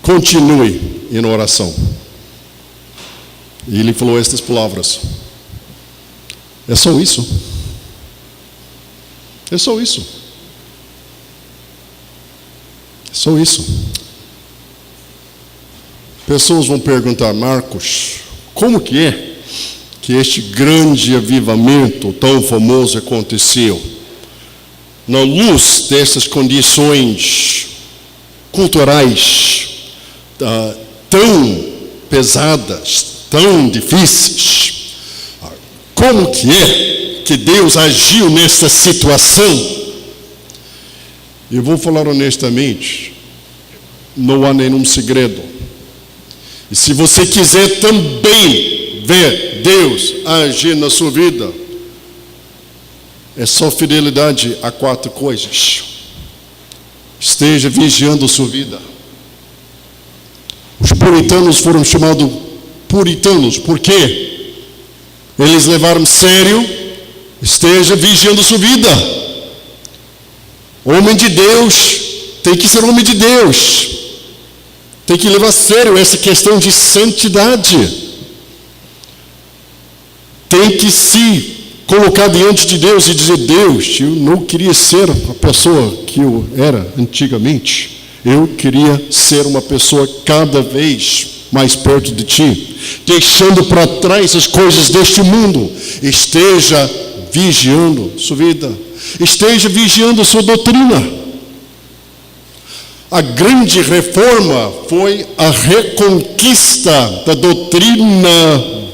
Continue em oração. E ele falou estas palavras. É só isso. É só isso. É só isso. Pessoas vão perguntar: Marcos, como que é que este grande avivamento tão famoso aconteceu? Na luz dessas condições culturais tão pesadas, tão difíceis, como que é que Deus agiu nessa situação? Eu vou falar honestamente, não há nenhum segredo. E se você quiser também ver Deus agir na sua vida, é só fidelidade a 4 coisas. Esteja vigiando a sua vida. Os puritanos foram chamados puritanos, por quê? Eles levaram a sério: esteja vigiando a sua vida. Homem de Deus tem que ser homem de Deus. Tem que levar a sério essa questão de santidade. Tem que se colocar diante de Deus e dizer: Deus, eu não queria ser a pessoa que eu era antigamente. Eu queria ser uma pessoa cada vez mais perto de Ti, deixando para trás as coisas deste mundo. Esteja vigiando sua vida. Esteja vigiando sua doutrina. A grande reforma foi a reconquista da doutrina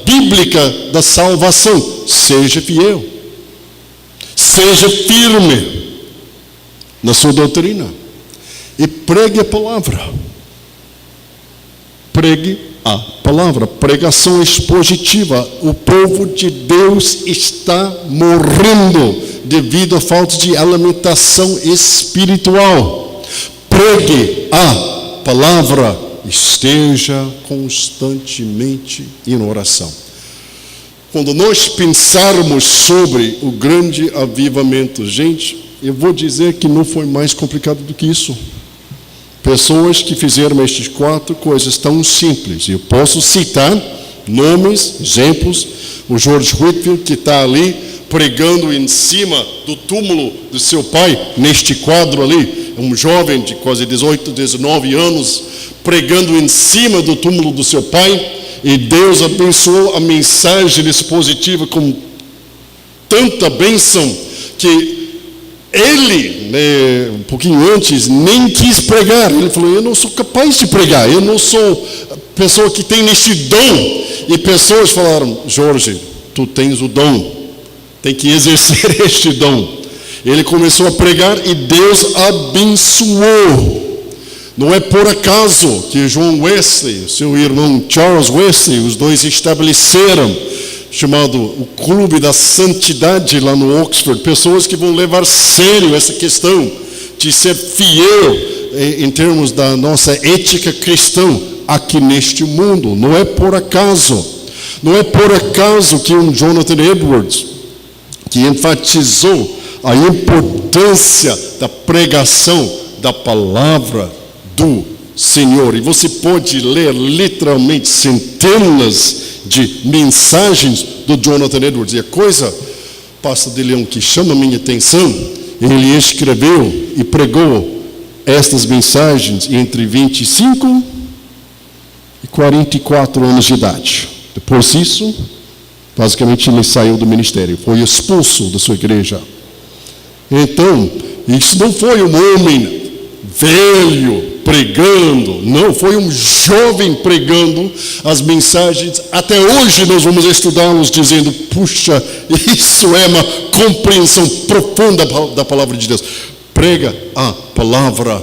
bíblica da salvação. Seja fiel. Seja firme na sua doutrina. E pregue a palavra. Pregue a palavra. Pregação expositiva. O povo de Deus está morrendo devido à falta de alimentação espiritual. Pregue a palavra. Esteja constantemente em oração. Quando nós pensarmos sobre o grande avivamento, gente, eu vou dizer que não foi mais complicado do que isso. Pessoas que fizeram estas 4 coisas tão simples. Eu posso citar nomes, exemplos. O George Whitefield, que está ali pregando em cima do túmulo do seu pai, neste quadro ali, um jovem de quase 18, 19 anos, pregando em cima do túmulo do seu pai, e Deus abençoou a mensagem expositiva com tanta bênção que ele, um pouquinho antes, nem quis pregar. Ele falou, eu não sou capaz de pregar, eu não sou pessoa que tem este dom. E pessoas falaram, Jorge, tu tens o dom, tem que exercer este dom. Ele começou a pregar e Deus abençoou. Não é por acaso que John Wesley, seu irmão Charles Wesley, os dois estabeleceram, chamado o Clube da Santidade lá no Oxford, pessoas que vão levar a sério essa questão de ser fiel em termos da nossa ética cristã aqui neste mundo. Não é por acaso. Não é por acaso que um Jonathan Edwards, que enfatizou a importância da pregação da palavra do Senhor. E você pode ler literalmente centenas de mensagens do Jonathan Edwards. E a coisa, Pastor de Leão, que chama a minha atenção, ele escreveu e pregou estas mensagens entre 25 e 44 anos de idade. Depois disso, basicamente ele saiu do ministério, foi expulso da sua igreja. Então, isso não foi um homem velho pregando, não, foi um jovem pregando as mensagens. Até hoje nós vamos estudá-los dizendo, puxa, isso é uma compreensão profunda da palavra de Deus. Prega a palavra,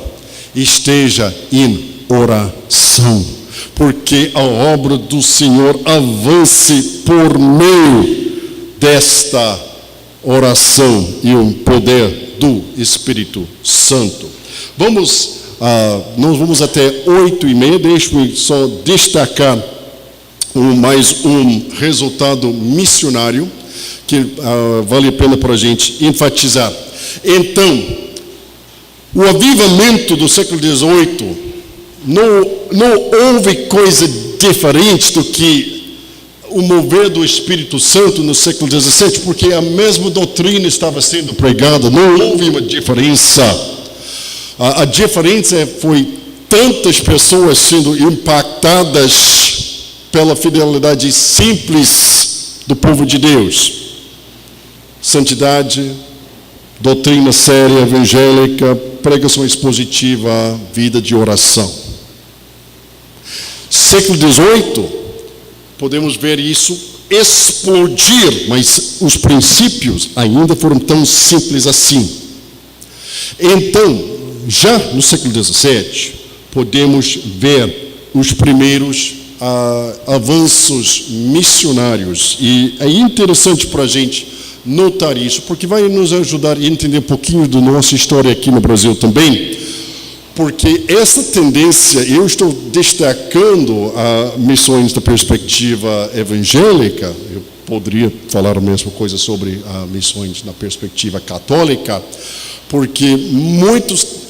esteja em oração, porque a obra do Senhor avance por meio desta oração e o poder do Espírito Santo. Nós vamos até 8:30, deixe-me só destacar mais um resultado missionário que vale a pena para a gente enfatizar. Então, o avivamento do século XVIII, não houve coisa diferente do que o mover do Espírito Santo no século XVII, porque a mesma doutrina estava sendo pregada, não houve uma diferença. A diferença foi tantas pessoas sendo impactadas pela fidelidade simples do povo de Deus. Santidade, doutrina séria, evangélica, pregação expositiva, vida de oração. Século XVIII, podemos ver isso explodir, mas os princípios ainda foram tão simples assim. Então, já no século XVII, podemos ver os primeiros avanços missionários. E é interessante para a gente notar isso, porque vai nos ajudar a entender um pouquinho da nossa história aqui no Brasil também. Porque essa tendência, eu estou destacando missões da perspectiva evangélica, eu poderia falar a mesma coisa sobre missões na perspectiva católica, porque muitas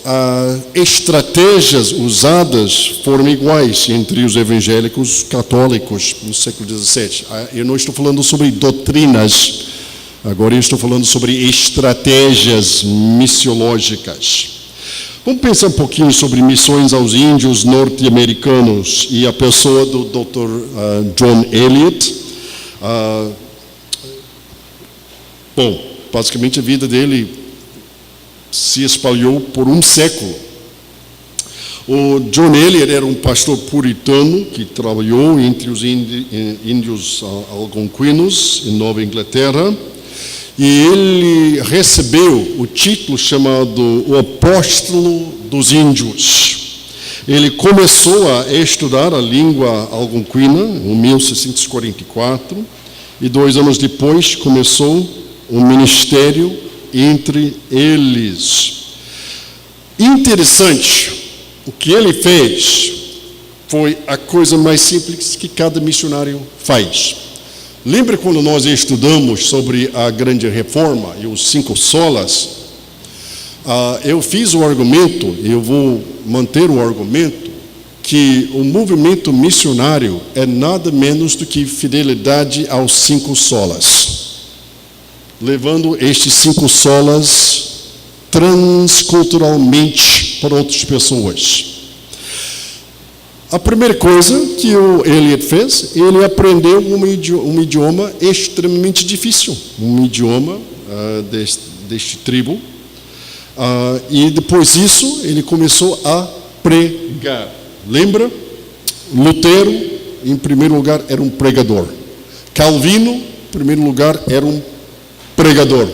estratégias usadas foram iguais entre os evangélicos católicos no século XVII. Eu não estou falando sobre doutrinas, agora eu estou falando sobre estratégias missiológicas. Vamos pensar um pouquinho sobre missões aos índios norte-americanos e a pessoa do Dr. John Eliot. Bom, basicamente a vida dele se espalhou por um século. O John Eliot era um pastor puritano que trabalhou entre os índios algonquinos em Nova Inglaterra, e ele recebeu o título chamado o Apóstolo dos Índios. Ele começou a estudar a língua algonquina em 1644 e 2 anos depois começou um ministério entre eles. Interessante, o que ele fez foi a coisa mais simples que cada missionário faz. Lembra quando nós estudamos sobre a Grande Reforma e os 5 solas? Eu fiz o argumento, e eu vou manter o argumento, que o movimento missionário é nada menos do que fidelidade aos 5 solas, levando estes 5 solas transculturalmente para outras pessoas. A primeira coisa que o Eliot fez, ele aprendeu um idioma extremamente difícil, um idioma deste tribo, e depois disso ele começou a pregar. Lembra? Lutero, em primeiro lugar, era um pregador. Calvino, em primeiro lugar, era um pregador.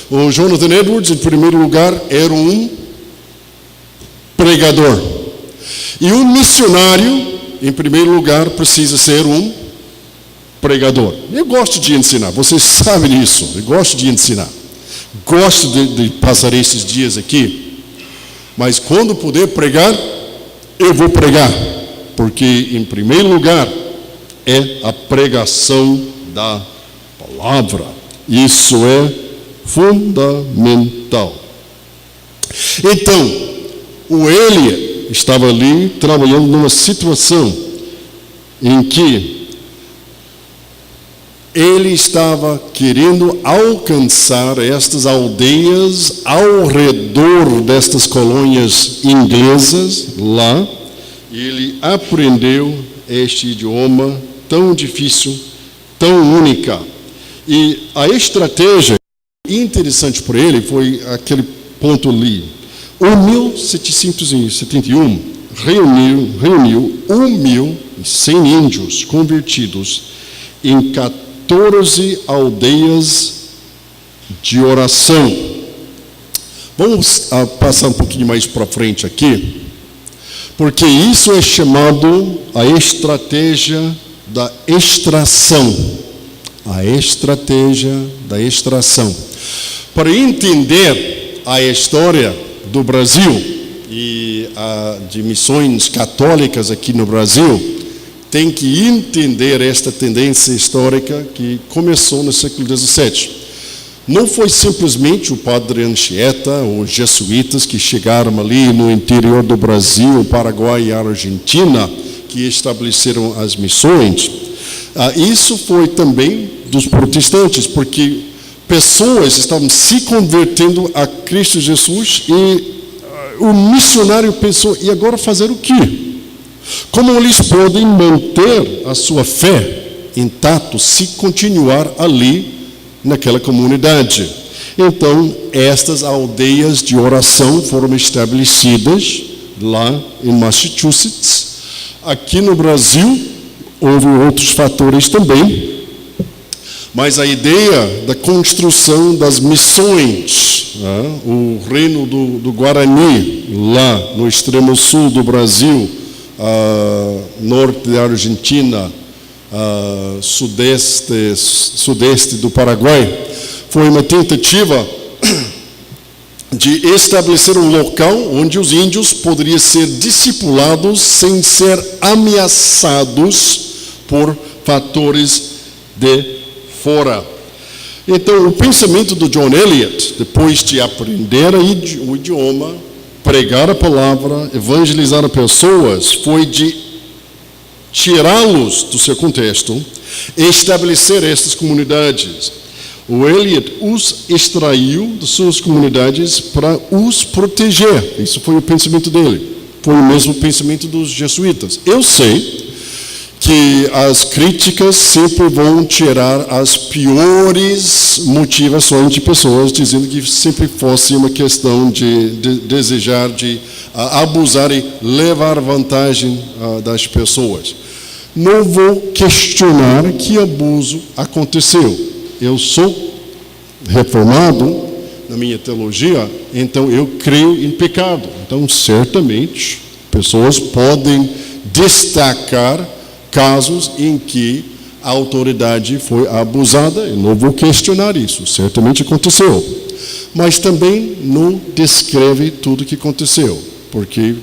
O Jonathan Edwards, em primeiro lugar, era um pregador. E um missionário, em primeiro lugar, precisa ser um pregador. Eu gosto de ensinar, vocês sabem disso. Eu gosto de ensinar. Gosto de passar esses dias aqui. Mas quando puder pregar, eu vou pregar. Porque, em primeiro lugar, é a pregação da palavra. Isso é fundamental. Então, o Eliot estava ali trabalhando numa situação em que ele estava querendo alcançar estas aldeias ao redor destas colônias inglesas lá, e ele aprendeu este idioma tão difícil, tão única. E a estratégia interessante para ele foi aquele ponto ali. Em 1771, reuniu 1.100 índios convertidos em 14 aldeias de oração. Vamos passar um pouquinho mais para frente aqui, porque isso é chamado a estratégia da extração. A estratégia da extração. Para entender a história do Brasil e de missões católicas aqui no Brasil, tem que entender esta tendência histórica que começou no século XVII. Não foi simplesmente o padre Anchieta ou os jesuítas que chegaram ali no interior do Brasil, Paraguai e Argentina, que estabeleceram as missões. Isso foi também dos protestantes, porque pessoas estavam se convertendo a Cristo Jesus e o missionário pensou, e agora fazer o quê? Como eles podem manter a sua fé intacta se continuar ali naquela comunidade? Então, estas aldeias de oração foram estabelecidas lá em Massachusetts. Aqui no Brasil, houve outros fatores também, mas a ideia da construção das missões, o reino do Guarani, lá no extremo sul do Brasil, norte da Argentina, sudeste do Paraguai, foi uma tentativa de estabelecer um local onde os índios poderiam ser discipulados sem ser ameaçados por fatores de fora. Então, o pensamento do John Eliot, depois de aprender o idioma, pregar a palavra, evangelizar as pessoas, foi de tirá-los do seu contexto e estabelecer essas comunidades. O Eliot os extraiu de suas comunidades para os proteger. Isso foi o pensamento dele. Foi o mesmo pensamento dos jesuítas. Eu sei que as críticas sempre vão tirar as piores motivações de pessoas, dizendo que sempre fosse uma questão de desejar, de abusar e levar vantagem das pessoas. Não vou questionar que abuso aconteceu. Eu sou reformado na minha teologia, então eu creio em pecado. Então, certamente, pessoas podem destacar casos em que a autoridade foi abusada. Eu não vou questionar isso, certamente aconteceu. Mas também não descreve tudo o que aconteceu, porque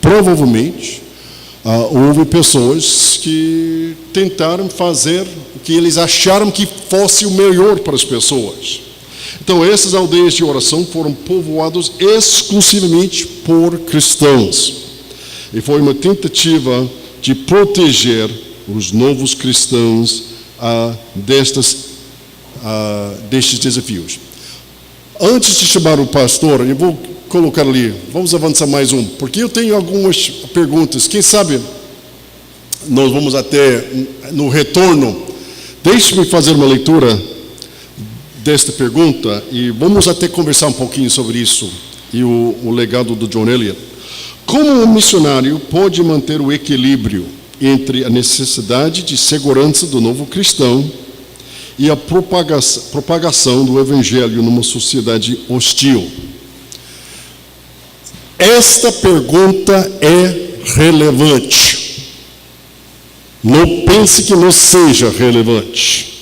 provavelmente houve pessoas que tentaram fazer o que eles acharam que fosse o melhor para as pessoas. Então, essas aldeias de oração foram povoadas exclusivamente por cristãos. E foi uma tentativa de proteger os novos cristãos destes desafios. Antes de chamar o pastor, eu vou colocar ali, vamos avançar mais um, porque eu tenho algumas perguntas. Quem sabe nós vamos até no retorno. Deixe-me fazer uma leitura desta pergunta e vamos até conversar um pouquinho sobre isso e o legado do John Eliot. Como um missionário pode manter o equilíbrio entre a necessidade de segurança do novo cristão e a propagação do evangelho numa sociedade hostil? Esta pergunta é relevante. Não pense que não seja relevante.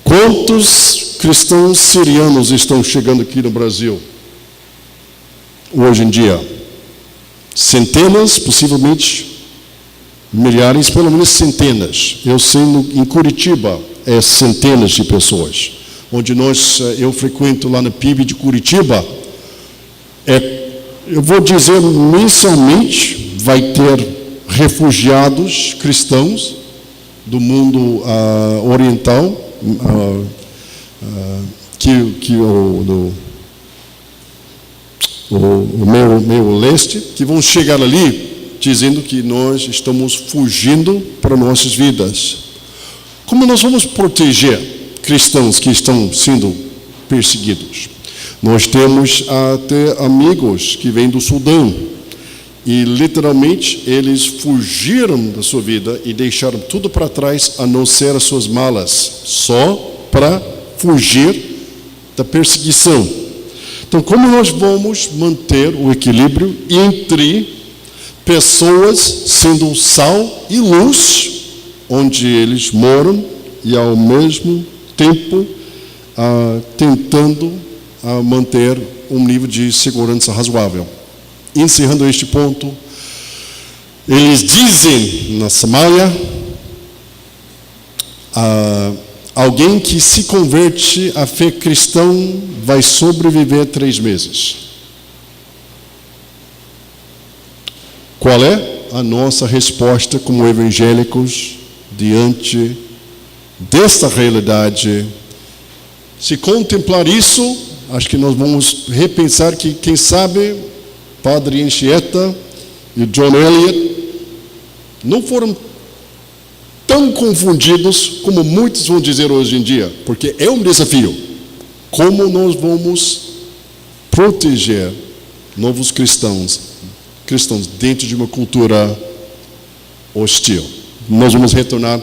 Quantos cristãos sirianos estão chegando aqui no Brasil hoje em dia? Centenas, possivelmente milhares, pelo menos centenas. Eu sei, em Curitiba, é centenas de pessoas. Onde eu frequento lá no PIB de Curitiba, eu vou dizer, mensalmente, vai ter refugiados cristãos do mundo oriental, o meio leste, que vão chegar ali dizendo que nós estamos fugindo para nossas vidas. Como nós vamos proteger cristãos que estão sendo perseguidos? Nós temos até amigos que vêm do Sudão e literalmente eles fugiram da sua vida e deixaram tudo para trás a não ser as suas malas, só para fugir da perseguição. Então, como nós vamos manter o equilíbrio entre pessoas sendo sal e luz onde eles moram e ao mesmo tempo tentando manter um nível de segurança razoável? Encerrando este ponto, eles dizem na Somália, alguém que se converte à fé cristã vai sobreviver 3 meses. Qual é a nossa resposta como evangélicos diante desta realidade? Se contemplar isso, acho que nós vamos repensar que, quem sabe, Padre Anchieta e John Eliot não foram tão confundidos como muitos vão dizer hoje em dia, porque é um desafio. Como nós vamos proteger novos cristãos dentro de uma cultura hostil? Nós vamos retornar.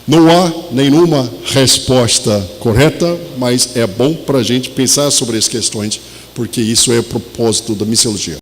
Não há nenhuma resposta correta, mas é bom para a gente pensar sobre as questões, porque isso é o propósito da missiologia.